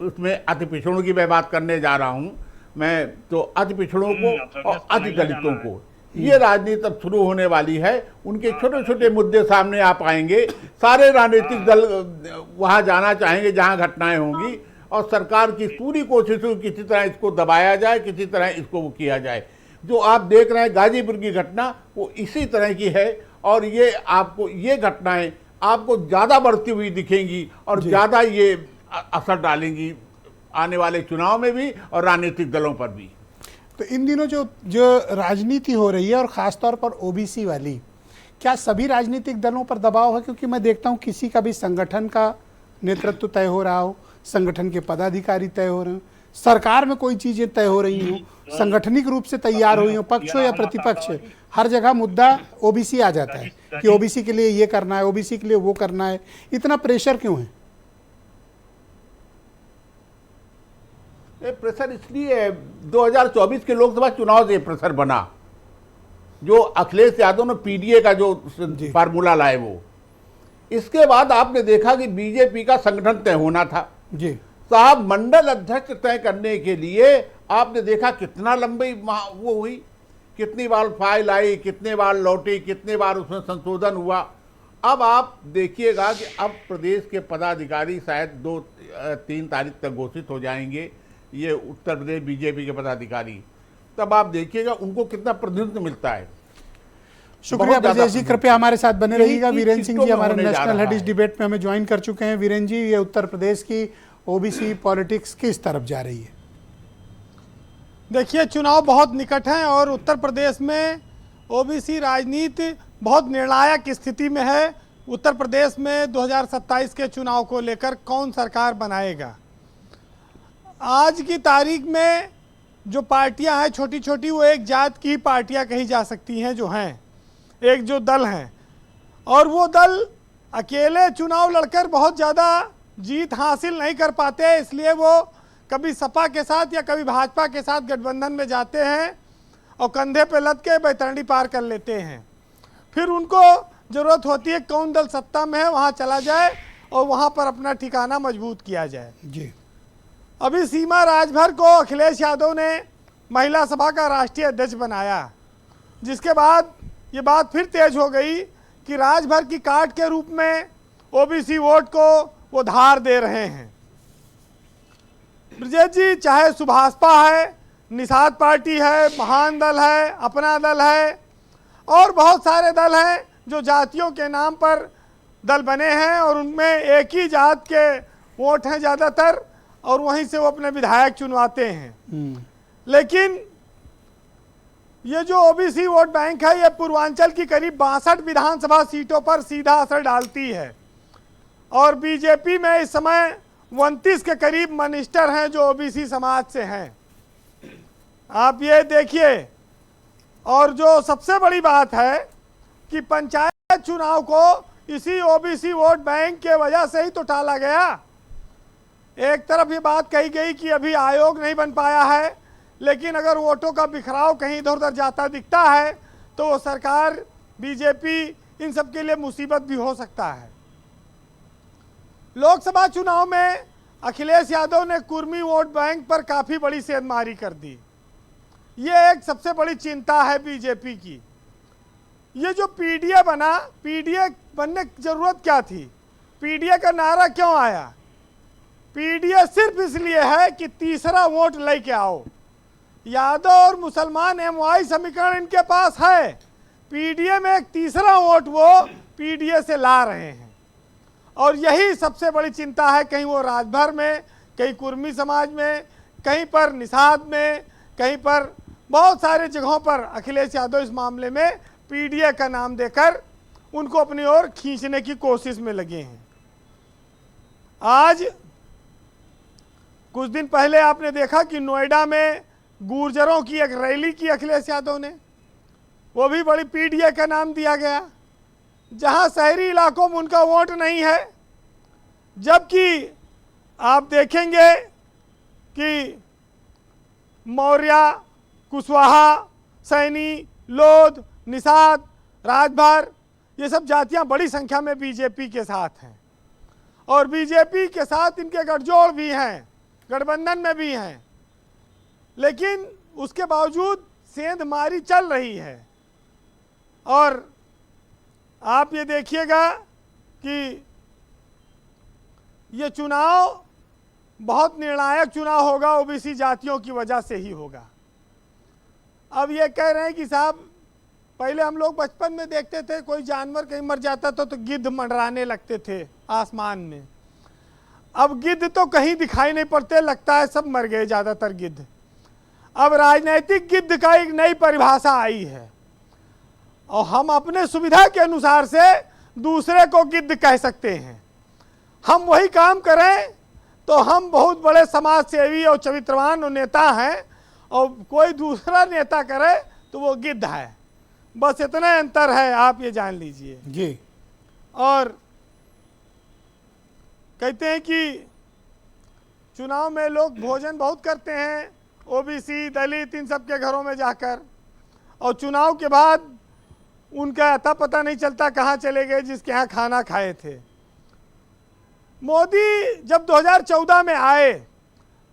उसमें अति पिछड़ों की मैं बात करने जा रहा हूँ मैं, तो अति पिछड़ों को और अति दलितों को ये राजनीति अब शुरू होने वाली है। उनके छोटे छोटे मुद्दे सामने आ पाएंगे। सारे राजनीतिक दल वहां जाना चाहेंगे जहां घटनाएं होंगी, और सरकार की पूरी कोशिश हो किसी तरह इसको दबाया जाए, किसी तरह इसको वो किया जाए। जो आप देख रहे हैं गाजीपुर की घटना, वो इसी तरह की है, और ये घटनाएं आपको ज़्यादा बढ़ती हुई दिखेंगी और ज़्यादा ये असर डालेंगी आने वाले चुनाव में भी और राजनीतिक दलों पर भी। तो इन दिनों जो राजनीति हो रही है, और ख़ासतौर पर ओबीसी वाली, क्या सभी राजनीतिक दलों पर दबाव है? क्योंकि मैं देखता हूँ किसी का भी संगठन का नेतृत्व तय हो रहा हो, संगठन के पदाधिकारी तय हो रहे हो, सरकार में कोई चीज़ें तय हो रही हो, संगठनिक रूप से तैयार हुई हो, पक्ष हो या प्रतिपक्ष, हर जगह मुद्दा ओबीसी आ जाता है कि ओबीसी के लिए ये करना है, ओबीसी के लिए वो करना है। इतना प्रेशर क्यों है? ये प्रेशर इसलिए 2024 के लोकसभा चुनाव से प्रेशर बना, जो अखिलेश यादव ने पीडीए का जो फार्मूला लाए वो। इसके बाद आपने देखा कि बीजेपी का संगठन तय होना था जी साहब। मंडल अध्यक्ष तय करने के लिए आपने देखा कितना लंबी वो हुई, कितनी बार फाइल आई, कितने बार लौटी, कितने बार उसमें संशोधन हुआ। अब आप देखिएगा कि अब प्रदेश के पदाधिकारी शायद 2-3 तारीख तक घोषित हो जाएंगे, ये उत्तर प्रदेश बीजेपी के पदाधिकारी। तब आप देखिएगा उनको कितना प्रतिनिधित्व मिलता है। शुक्रिया ब्रजेश जी, कृपया हमारे साथ बने रहिएगा। वीरेंद्र सिंह जी हमारे नेशनल हेड इस डिबेट में हमें ज्वाइन कर चुके हैं। वीरेंद्र जी, ये उत्तर प्रदेश की ओबीसी पॉलिटिक्स किस तरफ जा रही है? देखिए, चुनाव बहुत निकट हैं और उत्तर प्रदेश में ओबीसी राजनीति बहुत निर्णायक स्थिति में है। उत्तर प्रदेश में 2027 के चुनाव को लेकर कौन सरकार बनाएगा? आज की तारीख में जो पार्टियां हैं छोटी छोटी, वो एक जात की पार्टियां कही जा सकती हैं जो हैं, एक जो दल हैं, और वो दल अकेले चुनाव लड़कर बहुत ज़्यादा जीत हासिल नहीं कर पाते, इसलिए वो कभी सपा के साथ या कभी भाजपा के साथ गठबंधन में जाते हैं और कंधे पे लद के बैतरणी पार कर लेते हैं। फिर उनको ज़रूरत होती है कौन दल सत्ता में है वहाँ चला जाए और वहाँ पर अपना ठिकाना मजबूत किया जाए। जी, अभी सीमा राजभर को अखिलेश यादव ने महिला सभा का राष्ट्रीय अध्यक्ष बनाया, जिसके बाद ये बात फिर तेज हो गई कि राजभर की काट के रूप में ओबीसी वोट को वो धार दे रहे हैं। ब्रजेश जी, चाहे सुभाषपा है, निषाद पार्टी है, महान दल है, अपना दल है, और बहुत सारे दल हैं जो जातियों के नाम पर दल बने हैं और उनमें एक ही जात के वोट हैं ज़्यादातर, और वहीं से वो अपने विधायक चुनवाते हैं। लेकिन ये जो ओबीसी वोट बैंक है, ये पूर्वांचल की करीब 62 विधानसभा सीटों पर सीधा असर डालती है, और बीजेपी में इस समय 29 के करीब मिनिस्टर हैं जो ओबीसी समाज से हैं। आप ये देखिए, और जो सबसे बड़ी बात है कि पंचायत चुनाव को इसी ओबीसी वोट बैंक के वजह से ही तो टाला गया। एक तरफ ये बात कही गई कि अभी आयोग नहीं बन पाया है, लेकिन अगर वोटों का बिखराव कहीं इधर उधर जाता दिखता है तो वो सरकार, बीजेपी, इन सब के लिए मुसीबत भी हो सकता है। लोकसभा चुनाव में अखिलेश यादव ने कुर्मी वोट बैंक पर काफ़ी बड़ी सेंधमारी कर दी। ये एक सबसे बड़ी चिंता है बीजेपी की। ये जो पीडीए बना, पीडीए बनने की ज़रूरत क्या थी? पीडीए का नारा क्यों आया? पीडीए सिर्फ इसलिए है कि तीसरा वोट लेके आओ। यादव और मुसलमान एमवाई समीकरण इनके पास है, पीडीए में एक तीसरा वोट वो पीडीए से ला रहे हैं। और यही सबसे बड़ी चिंता है, कहीं वो राजभर में, कहीं कुर्मी समाज में, कहीं पर निषाद में, कहीं पर बहुत सारे जगहों पर अखिलेश यादव इस मामले में पीडीए का नाम देकर उनको अपनी ओर खींचने की कोशिश में लगे हैं। आज कुछ दिन पहले आपने देखा कि नोएडा में गुर्जरों की एक रैली की अखिलेश यादव ने, वो भी बड़ी पीडीए का नाम दिया गया, जहां शहरी इलाकों में उनका वोट नहीं है। जबकि आप देखेंगे कि मौर्य, कुशवाहा, सैनी, लोध, निषाद, राजभर, ये सब जातियां बड़ी संख्या में बीजेपी के साथ हैं और बीजेपी के साथ इनके गठजोड़ भी हैं, गठबंधन में भी हैं। लेकिन उसके बावजूद सेंधमारी चल रही है। और आप ये देखिएगा कि ये चुनाव बहुत निर्णायक चुनाव होगा, ओबीसी जातियों की वजह से ही होगा। अब ये कह रहे हैं कि साहब पहले हम लोग बचपन में देखते थे कोई जानवर कहीं मर जाता था तो गिद्ध मंडराने लगते थे आसमान में। अब गिद्ध तो कहीं दिखाई नहीं पड़ते, लगता है सब मर गए ज़्यादातर गिद्ध। अब राजनैतिक गिद्ध का एक नई परिभाषा आई है और हम अपने सुविधा के अनुसार से दूसरे को गिद्ध कह सकते हैं। हम वही काम करें तो हम बहुत बड़े समाज सेवी और चरित्रवान और नेता हैं, और कोई दूसरा नेता करे तो वो गिद्ध है। बस इतना अंतर है, आप ये जान लीजिए जी। और कहते हैं कि चुनाव में लोग भोजन बहुत करते हैं, ओबीसी, दलित, इन सब के घरों में जाकर, और चुनाव के बाद उनका अता पता नहीं चलता कहाँ चले गए जिसके यहाँ खाना खाए थे। मोदी जब 2014 में आए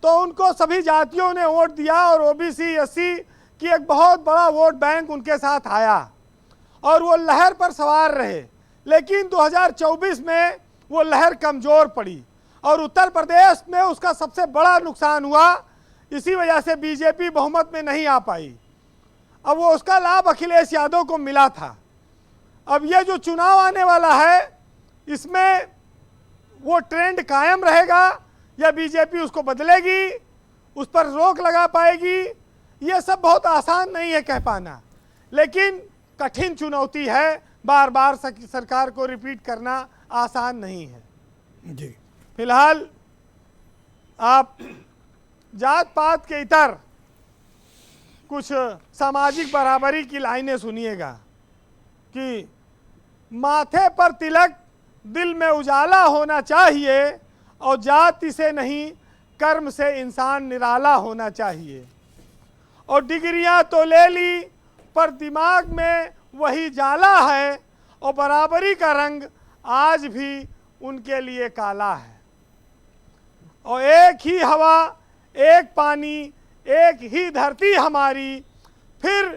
तो उनको सभी जातियों ने वोट दिया और ओबीसी, एससी की एक बहुत बड़ा वोट बैंक उनके साथ आया और वो लहर पर सवार रहे। लेकिन 2024 में वो लहर कमज़ोर पड़ी और उत्तर प्रदेश में उसका सबसे बड़ा नुकसान हुआ। इसी वजह से बीजेपी बहुमत में नहीं आ पाई। अब वो उसका लाभ अखिलेश यादव को मिला था। अब ये जो चुनाव आने वाला है इसमें वो ट्रेंड कायम रहेगा या बीजेपी उसको बदलेगी, उस पर रोक लगा पाएगी, ये सब बहुत आसान नहीं है कह पाना, लेकिन कठिन चुनौती है। बार बार सरकार को रिपीट करना आसान नहीं है जी। फिलहाल आप जात पात के इतर कुछ सामाजिक बराबरी की लाइनें सुनिएगा कि माथे पर तिलक, दिल में उजाला होना चाहिए और जाति से नहीं कर्म से इंसान निराला होना चाहिए। और डिग्रियां तो ले ली पर दिमाग में वही जाला है और बराबरी का रंग आज भी उनके लिए काला है। और एक ही हवा, एक पानी, एक ही धरती हमारी, फिर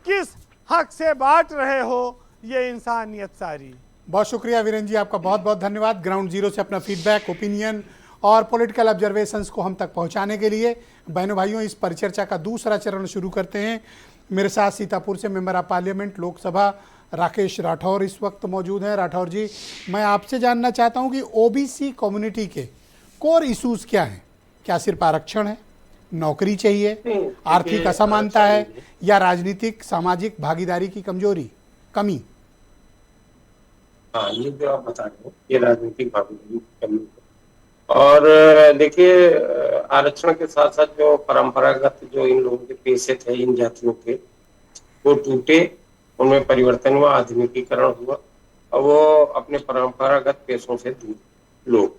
किस हक से बांट रहे हो ये इंसानियत सारी। बहुत शुक्रिया वीरेंद्र जी, आपका बहुत बहुत धन्यवाद ग्राउंड जीरो से अपना फीडबैक, ओपिनियन और पॉलिटिकल ऑब्जर्वेशंस को हम तक पहुंचाने के लिए। बहनों भाइयों, इस परिचर्चा का दूसरा चरण शुरू करते हैं। मेरे साथ सीतापुर से member of parliament Lok Sabha Rakesh Rathore इस वक्त मौजूद हैं। राठौर जी, मैं आपसे जानना चाहता हूं कि ओबीसी कम्युनिटी के कोर इश्यूज क्या हैं? क्या सिर्फ आरक्षण है, नौकरी चाहिए, आर्थिक असमानता है, या राजनीतिक सामाजिक भागीदारी की कमी? हाँ, ये जो आप बता रहे हो ये राजनीतिक भागीदारी की कमी है। और देखिए, आरक्षण के साथ साथ जो परंपरागत जो इन लोगों के पेशे थे, इन जातियों के, वो टूटे, उनमें परिवर्तन हुआ, आधुनिकीकरण हुआ और वो अपने परंपरागत पेशों से दूर लोग,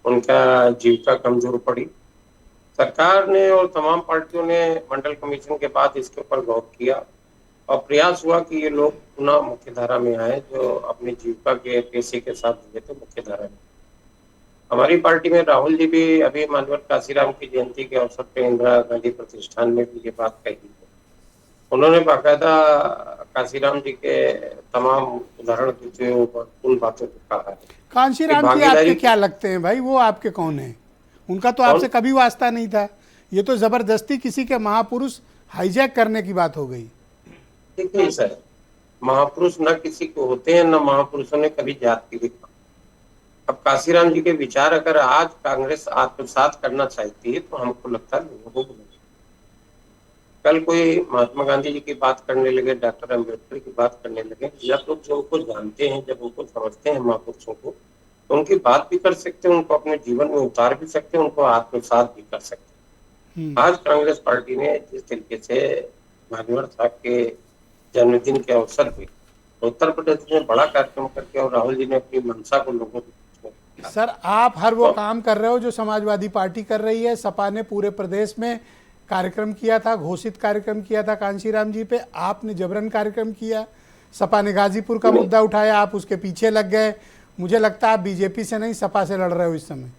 उनका जीविका कमजोर पड़ी। सरकार ने और तमाम पार्टियों ने मंडल कमीशन के बाद इसके ऊपर गौर किया और प्रयास हुआ कि ये लोग पुनः मुख्यधारा में आए, जो अपनी जीविका के पेशे के साथ जुड़े थे मुख्यधारा में। हमारी पार्टी में राहुल जी भी अभी माननीय काशीराम की जयंती के अवसर पर इंदिरा गांधी प्रतिष्ठान में भी ये बात कही है। उन्होंने बाकायदा काशीराम जी के तमाम उदाहरण देते हुए उन बातों को कहा है। काशीराम जी आपके क्या लगते हैं भाई? वो आपके कौन है? उनका तो आपसे कभी वास्ता नहीं था। ये तो जबरदस्ती किसी के महापुरुष हाईजैक करने की बात हो गई। देखिए सर, महापुरुष न किसी को होते हैं, न महापुरुषों ने कभी जाति लिखा। अब काशीराम जी के विचार अगर आज कांग्रेस आत्मसात करना चाहती है तो हमको लगता है लोगों को बुलाइए। कल कोई महात्मा गांधी जी की बात करने लगे, डॉक्टर अम्बेडकर की बात करने लगे, जब लोग जो उनको जानते हैं, जब उनको समझते हैं महापुरुषों को, तो उनकी बात भी कर सकते हैं, उनको अपने जीवन में उतार भी सकते हैं, उनको आत्मसात भी कर सकते हैं। आज कांग्रेस पार्टी ने जिस तरीके से मान्यवर साहब के जन्मदिन के अवसर पे उत्तर प्रदेश में बड़ा कार्यक्रम करके और राहुल जी ने अपनी मंशा को लोगों को, सर आप हर वो काम कर रहे हो जो समाजवादी पार्टी कर रही है। सपा ने पूरे प्रदेश में कार्यक्रम किया था, घोषित कार्यक्रम किया था कांशीराम जी पे, आपने जबरन कार्यक्रम किया। सपा ने गाजीपुर का मुद्दा उठाया, आप उसके पीछे लग गए। मुझे लगता है आप बीजेपी से नहीं सपा से लड़ रहे हो इस समय।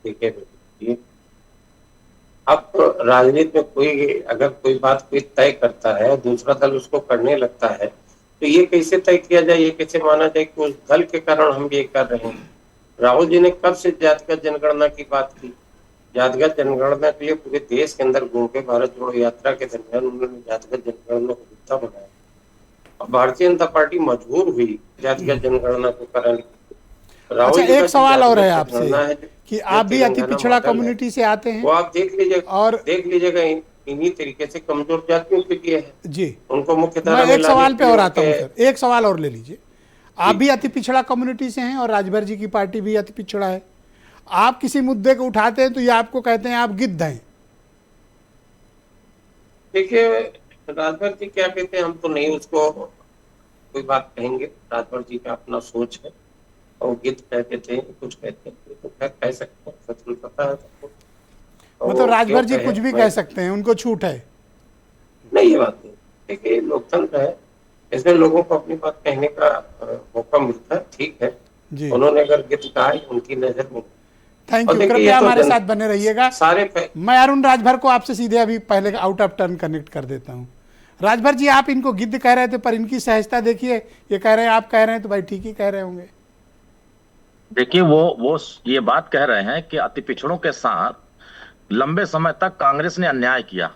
ठीक है, अब राजनीति में कोई अगर कोई बात कोई तय करता है और दूसरा दल उसको करने लगता है तो ये कैसे तय किया जाए, ये कैसे माना जाए कि उस दल के कारण हम ये कर रहे हैं। राहुल जी ने कब से जातिगत जनगणना की बात की? जातिगत जनगणना के लिए पूरे देश के अंदर घूम के भारत जोड़ो यात्रा के दरमियान उन्होंने जातिगत जनगणना को मुद्दा बनाया। अब भारतीय जनता पार्टी मजबूर हुई जातिगत जनगणना को कराने की। अच्छा, एक सवाल और है आपसे कि आप भी अति पिछड़ा कम्युनिटी से आते हैं, वो आप देख लीजिएगा और देख लीजिएगा इन्हीं तरीके से कमजोर जातियों के लिए है जी। उनको मुख्य धारा मैं एक में सवाल लाने पे और आता हूँ के- सर, एक सवाल और ले लीजिए। आप भी अति पिछड़ा कम्युनिटी से हैं और राजभर जी की पार्टी भी अति पिछड़ा है। आप किसी मुद्दे को उठाते हैं तो ये आपको कहते हैं आप गिद्ध हैं। देखिए राजभर जी क्या कहते हैं, हम तो नहीं उसको कोई बात कहेंगे। राजभर जी का अपना सोच है और गिद्ध कहते थे, कुछ कहते हैं तो कह सकते हैं, स्वतंत्रता है सबको। और मतलब राजभर जी क्यों कहे, कुछ भी मैं- कह सकते हैं, उनको छूट है। नहीं, ये बात नहीं। देखिए लोकतंत्र है, इसमें लोगों को अपनी बात कहने का मौका मिलता है, ठीक है। जी, उन्होंने अगर गिद्ध कहा है उनकी नजर में। थैंक और यू। देखिए, कृपया ये तो हमारे जन- साथ बने रहिएगा। सारे मैं अरुण राजभर को आपसे सीधे अभी पहले आउट ऑफ टर्न कनेक्ट कर देता हूँ। राजभर जी, आप इनको गिद्ध कह रहे थे पर इनकी सहजता देखिए, ये कह रहे हैं आप कह रहे हैं तो भाई ठीक ही कह रहे होंगे। देखिए वो ये बात कह रहे हैं कि अति पिछड़ों के साथ लंबे समय तक कांग्रेस ने अन्याय किया,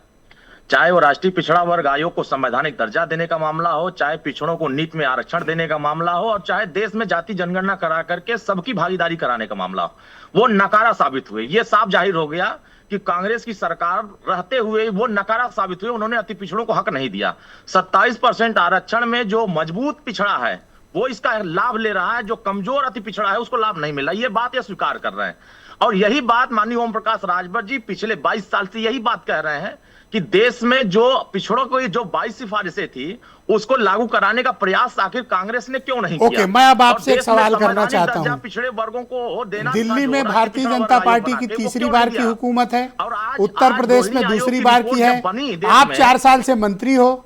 चाहे वो राष्ट्रीय पिछड़ा वर्ग आयोग को संवैधानिक दर्जा देने का मामला हो, चाहे पिछड़ों को नीति में आरक्षण देने का मामला हो, और चाहे देश में जाति जनगणना करा करके सबकी भागीदारी कराने का मामला हो, वो नकारा साबित हुए। ये साफ जाहिर हो गया कि कांग्रेस की सरकार रहते हुए वो नकारा साबित हुए, उन्होंने अति पिछड़ों को हक नहीं दिया। 27% आरक्षण में जो मजबूत पिछड़ा है वो इसका लाभ ले रहा है, जो कमजोर अति पिछड़ा है उसको लाभ नहीं मिला। ये बात ये स्वीकार कर रहे हैं, और यही बात माननीय ओम प्रकाश राजभर जी पिछले 22 साल से यही बात कह रहे हैं कि देश में जो पिछड़ों को जो 22 सिफारिशें थी उसको लागू कराने का प्रयास आखिर कांग्रेस ने क्यों नहीं किया। ओके, मैं अब आपसे और एक देश में सवाल करना संवैधानिक चाहता दर्जा हूं। पिछड़े वर्गों को देना था, दिल्ली जो में राष्ट्रीय भारतीय पिछड़ा जनता वर्ग पार्टी आयोग की बना के, वो तीसरी क्यों बार नहीं की दिया? हुकूमत है, और आज उत्तर प्रदेश में रोहिणी दूसरी आयोग बार की की रिपोर्ट है। जब बनी देश आप में, 4 साल से मंत्री हो,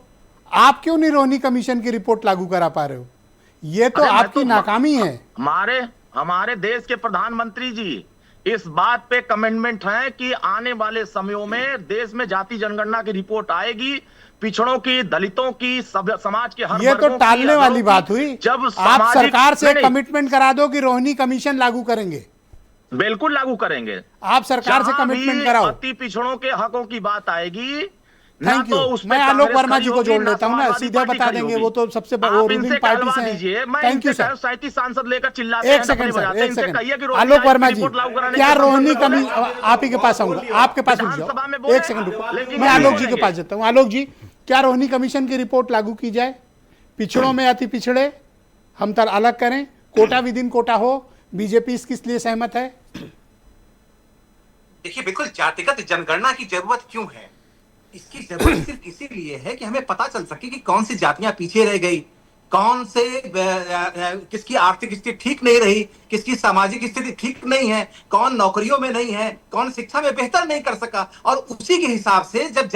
आप क्यों नहीं रोहिणी कमीशन की रिपोर्ट लागू करा पा रहे हो? ये तो अरे मैं आपकी तो- नाकामी है। हमारे देश के प्रधानमंत्री जी इस बात पे कमिटमेंट है कि आने वाले समयों में देश में जाति जनगणना की रिपोर्ट आएगी, पिछड़ों की, दलितों की, समाज के हर ये तो वर्गों की, टालने वाली अगरों बात की, हुई। जब आप सरकार से नहीं, कमिटमेंट करा दो कि रोहिणी कमीशन लागू करेंगे। बिल्कुल लागू करेंगे। आप सरकार से जहां कमिटमेंट भी कराओ। अति पिछड़ों के हकों की बात आएगी, ना थैंक तो यू। उस पे मैं आलोक कांग्रेस वर्मा खड़ी जी को होगी, जोड़ ना लेता हूँ ना, समाजवादी सीधे पार्टी बता खड़ी देंगे, होगी। वो तो सबसे आप रूलिंग इनसे पार्टी कहलवा से दीजिए, हैं। मैं थैंक यू इनसे सर। 37 सांसद लेकर चिल्लाते एक हैं, सेकंड डफली सर, बजाते हैं, एक इनसे सेकंड। कहिए कि रोहिणी आलोक आयोग की वर्मा जी, रिपोर्ट लागू कराने क्या के रोहिणी संबंध में कमीशन, आप ही के पास आऊंगा, आपके पास रुक जाओ, विधानसभा में बोले, एक सेकंड रुको, लेकिन मैं नहीं आलोक जी के बोलेंगे। पास जाता हूँ। आलोक जी, क्या रोहिणी कमीशन की रिपोर्ट लागू की जाए? पिछड़ों में अति पिछड़े हम तर अलग करें, कोटा विद इन कोटा हो, बीजेपी इसके लिए सहमत है? देखिए, बिल्कुल जातिगत जनगणना की जरूरत क्यों है? इसकी जरूरत सिर्फ इसीलिए है कि हमें पता चल सके कि कौन सी जातियां पीछे रह गई, कौन से किसकी आर्थिक स्थिति ठीक नहीं रही, किसकी सामाजिक स्थिति ठीक नहीं है, कौन नौकरियों में नहीं है, कौन शिक्षा में बेहतर नहीं कर सका, और उसी के हिसाब से जब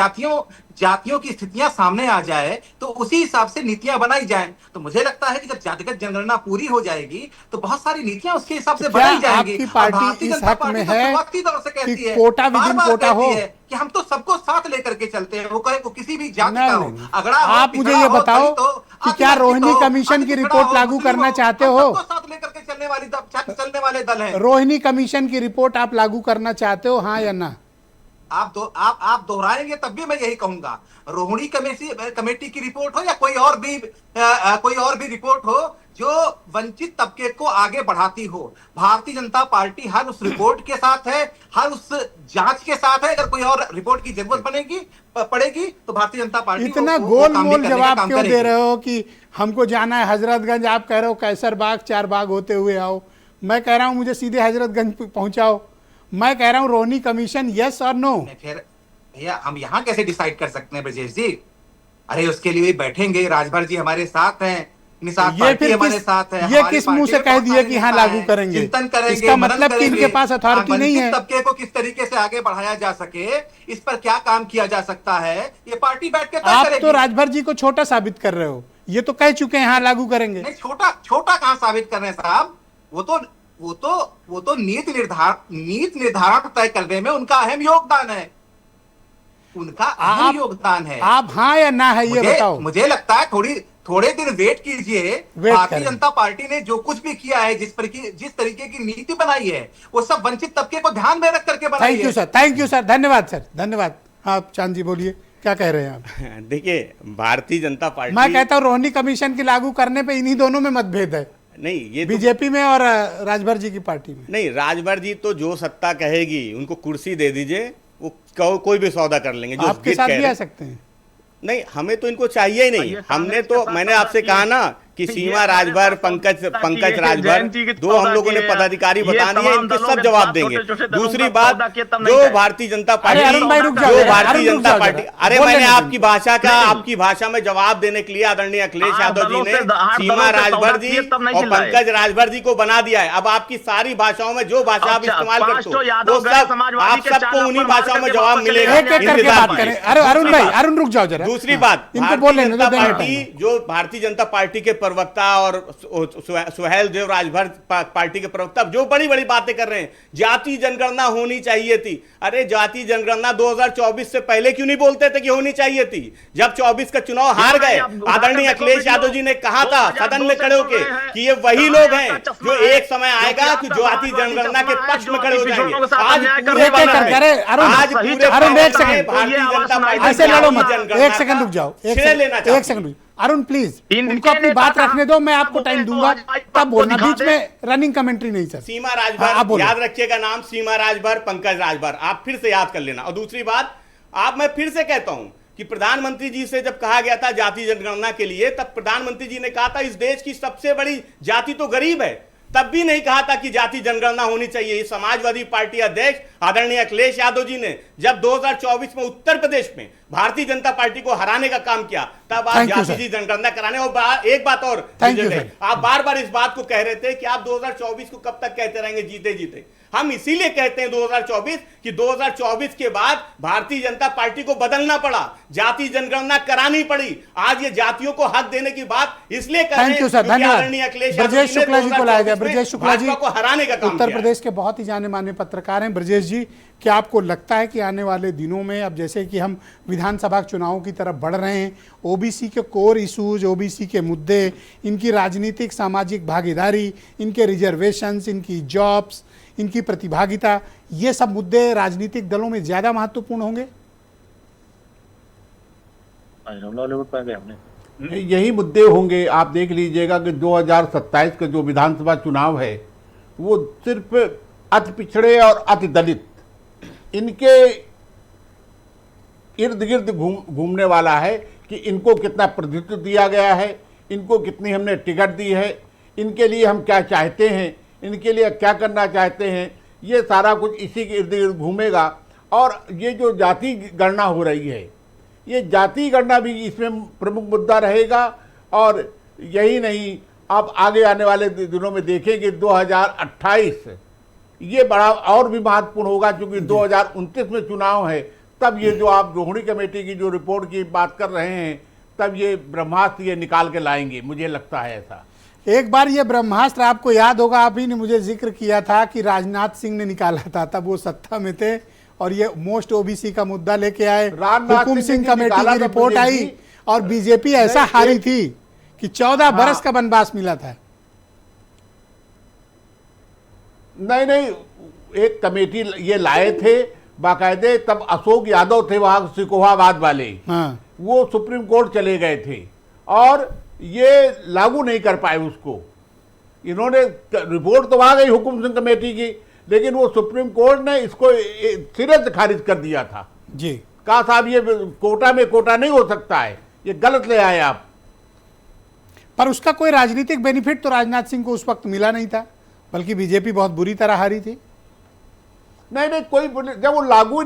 जातियों की स्थितियां सामने आ जाए तो उसी हिसाब से नीतियां बनाई जाएं। तो मुझे लगता है कि जब जातिगत जनगणना पूरी हो जाएगी तो बहुत सारी नीतियां उसके हिसाब से बनाई जाएंगी। आपकी पार्टी इस हक में है कि कोटा विद इन कोटा हो? कि हम तो सबको साथ लेकर के चलते हैं, वो कहे वो किसी भी जाति नहीं, का हो, नहीं। अगड़ा हो, आप मुझे पिछड़ा ये हो, बताओ दलित हो, कि क्या आदिवासी रोहिणी हो, कमीशन की अति रिपोर्ट पिछड़ा लागू हो, करना मुस्लिम चाहते हम हो? सबको साथ लेकर के चलने वाले दल हैं। रोहिणी कमीशन की रिपोर्ट आप लागू करना चाहते हो, हाँ या ना? आप दोहराएंगे तब भी मैं यही कहूंगा, रोहिणी कमेटी की रिपोर्ट हो या कोई और भी रिपोर्ट हो जो वंचित तबके को आगे बढ़ाती हो, भारतीय जनता पार्टी हर उस रिपोर्ट के साथ है, हर उस जांच के साथ है। अगर कोई और रिपोर्ट की जरूरत पड़ेगी तो भारतीय जनता पार्टी इतना गोल मोल जवाब क्यों दे रहे हो कि हमको जाना है हजरतगंज, आप कह रहे हो कैसरबाग 4 बाग होते हुए आओ, मैं कह रहा हूं मुझे सीधे हजरतगंज पहुंचाओ, मैं कह रहा हूं रोहिणी कमीशन यस और नो। फिर भैया हम यहाँ कैसे डिसाइड कर सकते हैं ब्रजेश जी? अरे उसके लिए बैठेंगे, राजभर जी हमारे साथ हैं, निषाद पार्टी हमारे साथ है, ये किस मुंह से कह दिए कि हाँ लागू करेंगे? चिंतन करेंगे, इसका मतलब कि इनके पास अथॉरिटी नहीं है। तबके को किस तरीके से आगे बढ़ाया जा सके, इस पर क्या काम किया जा सकता है, ये पार्टी बैठ के तय आप करेगी। तो राजभर जी को छोटा साबित कर रहे हो, ये तो कह चुके हैं हाँ लागू करेंगे। नहीं, छोटा कहां साबित कर रहे हैं साहब? वो तो नीति निर्धारण तय करने में उनका अहम योगदान है, आप हाँ या ना है ये बताओ। मुझे लगता है थोड़े दिन वेट कीजिए। भारतीय जनता पार्टी ने जो कुछ भी किया है, जिस तरीके की नीति बनाई है, वो सब वंचित तबके को ध्यान में रख करके बनाई है। थैंक यू सर, धन्यवाद सर, धन्यवाद। आप चांद जी बोलिए, क्या कह रहे हैं आप? देखिए, भारतीय जनता पार्टी, मैं कहता हूँ रोहिणी कमीशन की लागू करने पे इन्हीं दोनों में मतभेद है। नहीं, ये बीजेपी में और राजभर जी की पार्टी में नहीं। राजभर जी तो जो सत्ता कहेगी, उनको कुर्सी दे दीजिए, वो कोई भी सौदा कर लेंगे। जो आपके साथ भी आ सकते हैं। नहीं, हमें तो इनको चाहिए ही नहीं। हमने तो, मैंने आपसे कहा ना कि सीमा राजभर, पंकज राजभर, 2 हम लोगों ने पदाधिकारी बता दिए, इनके सब जवाब देंगे। दूसरी बात, जो भारतीय जनता पार्टी, अरे मैंने आपकी भाषा में जवाब देने के लिए आदरणीय अखिलेश यादव जी ने सीमा राजभर जी और पंकज राजभर जी को बना दिया है। अब आपकी सारी भाषाओं में जो भाषा आप इस्तेमाल करते हो, वो सब आप सबको उन्हीं भाषाओं में जवाब मिलेगा। अरुण रुक जाओ जरा। दूसरी बात, भारतीय जनता पार्टी के प्रवक्ता और सुहेल देव राजभर पार्टी के प्रवक्ता जो बड़ी बड़ी बातें कर रहे हैं, जाति जनगणना होनी चाहिए थी। अरे जाति जनगणना 2024 से पहले क्यों नहीं बोलते थे कि होनी चाहिए थी? जब 24 का चुनाव हार गए, आदरणीय अखिलेश यादव जी ने कहा था सदन में खड़े होकर कि ये वही लोग हैं जो एक समय आएगा कि जाति जनगणना के पक्ष में खड़े हो जाएंगे। आज पूरे भारतीय जनता पार्टी, ऐसे लड़ो मत, एक सेकंड रुक जाओ, एक सेकंड अरुण प्लीज, उनको अपनी बात रखने दो, मैं आपको टाइम दूंगा, तब बोलना, बीच में रनिंग कमेंट्री नहीं सर। सीमा राजभर, याद रखिएगा नाम, सीमा राजभर, पंकज राजभर, आप फिर से याद कर लेना। और दूसरी बात, मैं फिर से कहता हूं कि प्रधानमंत्री जी से जब कहा गया था जाति जनगणना के लिए, तब प्रधानमंत्री जी ने कहा था इस देश की सबसे बड़ी जाति तो गरीब है, तब भी नहीं कहा था कि जाति जनगणना होनी चाहिए। समाजवादी पार्टी अध्यक्ष आदरणीय अखिलेश यादव जी ने जब 2024 में उत्तर प्रदेश में भारतीय जनता पार्टी को हराने का काम किया, तब आप जाति जनगणना कराने। और एक बात और, आप बार बार इस बात को कह रहे थे कि आप 2024 को कब तक कहते रहेंगे जीते जीते। हम इसीलिए कहते हैं 2024 कि 2024 के बाद भारतीय जनता पार्टी को बदलना पड़ा, जाति जनगणना करानी पड़ी। आज ये जातियों को हक देने की बात इसलिए कर रहे हैं सर, धन्यवाद। ब्रजेश शुक्ला जी को लाया गया, ब्रजेश शुक्ला जी को हराने का काम उत्तर प्रदेश के बहुत ही जाने माने पत्रकार हैं। ब्रजेश जी, क्या आपको लगता है कि आने वाले दिनों में, अब जैसे कि हम विधानसभा चुनावों की तरफ बढ़ रहे हैं, ओबीसी के कोर इशूज, ओबीसी के मुद्दे, इनकी राजनीतिक सामाजिक भागीदारी, इनके रिजर्वेशंस, इनकी जॉब्स, इनकी प्रतिभागिता, ये सब मुद्दे राजनीतिक दलों में ज्यादा महत्वपूर्ण होंगे? यही मुद्दे होंगे। आप देख लीजिएगा कि 2027 का जो विधानसभा चुनाव है, वो सिर्फ अति पिछड़े और अति दलित, इनके इर्द गिर्द घूमने वाला है कि इनको कितना प्रतिनिधित्व दिया गया है, इनको कितनी हमने टिकट दी है, इनके लिए हम क्या चाहते हैं, इनके लिए क्या करना चाहते हैं, ये सारा कुछ इसी के इर्द गिर्द घूमेगा। और ये जो जाति गणना हो रही है, ये जाति गणना भी इसमें प्रमुख मुद्दा रहेगा। और यही नहीं, आप आगे आने वाले दिनों में देखेंगे 2028 ये बड़ा और भी महत्वपूर्ण होगा, क्योंकि 2029 में चुनाव है। तब ये जो आप रोहिणी कमेटी की जो रिपोर्ट की बात कर रहे हैं, तब ये ब्रह्मास्त्र ये निकाल के लाएंगे, मुझे लगता है ऐसा। एक बार ये ब्रह्मास्त्र आपको याद होगा, आप ही ने मुझे जिक्र किया था कि राजनाथ सिंह ने निकाला था, तब वो सत्ता में थे और ये मोस्ट ओबीसी का मुद्दा लेके आए। हुकुम सिंह कमेटी की रिपोर्ट आई और बीजेपी ऐसा हारी थी कि 14 बरस का वनवास मिला था। नहीं, एक कमेटी ये लाए थे बाकायदे तब अशोक यादव थे वहां सिकोहाबाद वाले, हाँ, वो सुप्रीम कोर्ट चले गए थे और ये लागू नहीं कर पाए उसको। इन्होंने रिपोर्ट तो आ गई हुकुम सिंह कमेटी की, लेकिन वो सुप्रीम कोर्ट ने इसको सिरे से खारिज कर दिया था जी। कहा साहब ये कोटा में कोटा नहीं हो सकता है, ये गलत ले आए आप। पर उसका कोई राजनीतिक बेनिफिट तो राजनाथ सिंह को उस वक्त मिला नहीं था, बल्कि बीजेपी बहुत बुरी तरह हारी थी। नहीं, कोई जब वो लागू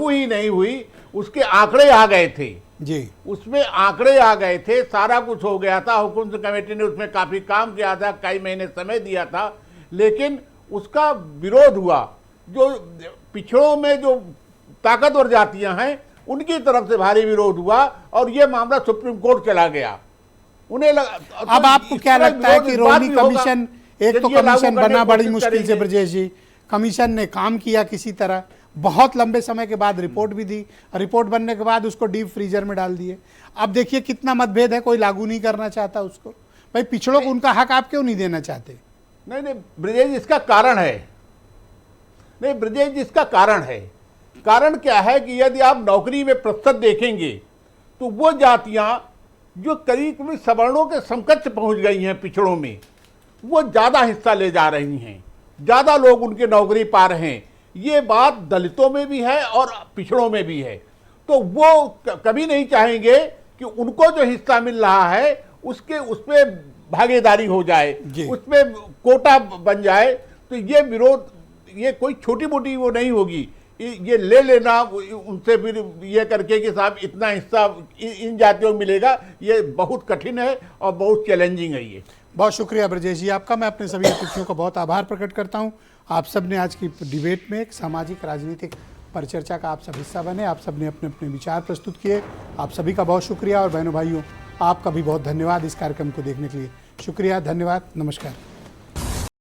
ही नहीं हुई उसके आंकड़े आ गए थे जी, उसमें आंकड़े आ गए थे, सारा कुछ हो गया था। हुकुम सिंह कमेटी ने उसमें काफी काम किया था, कई महीने समय दिया था, लेकिन उसका विरोध हुआ। जो पिछड़ों में जो ताकतवर जातियां हैं उनकी तरफ से भारी विरोध हुआ और ये मामला सुप्रीम कोर्ट चला गया। उन्हें अब आपको क्या लगता है कि रोहिणी कमीशन, एक तो कमीशन बना बड़ी मुश्किल से ब्रजेश जी, कमीशन ने काम किया किसी तरह, बहुत लंबे समय के बाद रिपोर्ट भी दी, रिपोर्ट बनने के बाद उसको डीप फ्रीजर में डाल दिए। अब देखिए कितना मतभेद है, कोई लागू नहीं करना चाहता उसको। भाई पिछड़ों को उनका हक आप क्यों नहीं देना चाहते? नहीं ब्रजेश, इसका कारण है, नहीं ब्रजेश इसका कारण है। कारण क्या है कि यदि आप नौकरी में प्रतिशत देखेंगे तो वो जातियां जो करीब सवर्णों के समकक्ष पहुंच गई हैं पिछड़ों में, वो ज़्यादा हिस्सा ले जा रही हैं, ज़्यादा लोग उनके नौकरी पा रहे हैं। ये बात दलितों में भी है और पिछड़ों में भी है। तो वो कभी नहीं चाहेंगे कि उनको जो हिस्सा मिल रहा है उसमें भागीदारी हो जाए, उसमें कोटा बन जाए। तो ये विरोध, ये कोई छोटी मोटी वो नहीं होगी, ये ले लेना उनसे फिर ये करके कि साहब इतना हिस्सा इन जातियों को मिलेगा, ये बहुत कठिन है और बहुत चैलेंजिंग है। ये बहुत शुक्रिया ब्रजेश जी आपका। मैं अपने सभी अतिथियों का बहुत आभार प्रकट करता हूं। आप सब ने आज की डिबेट में एक सामाजिक राजनीतिक परिचर्चा का आप सब हिस्सा बने, आप सब ने अपने अपने विचार प्रस्तुत किए। आप सभी का बहुत शुक्रिया और बहनों भाइयों आपका भी बहुत धन्यवाद इस कार्यक्रम को देखने के लिए। शुक्रिया, धन्यवाद, नमस्कार।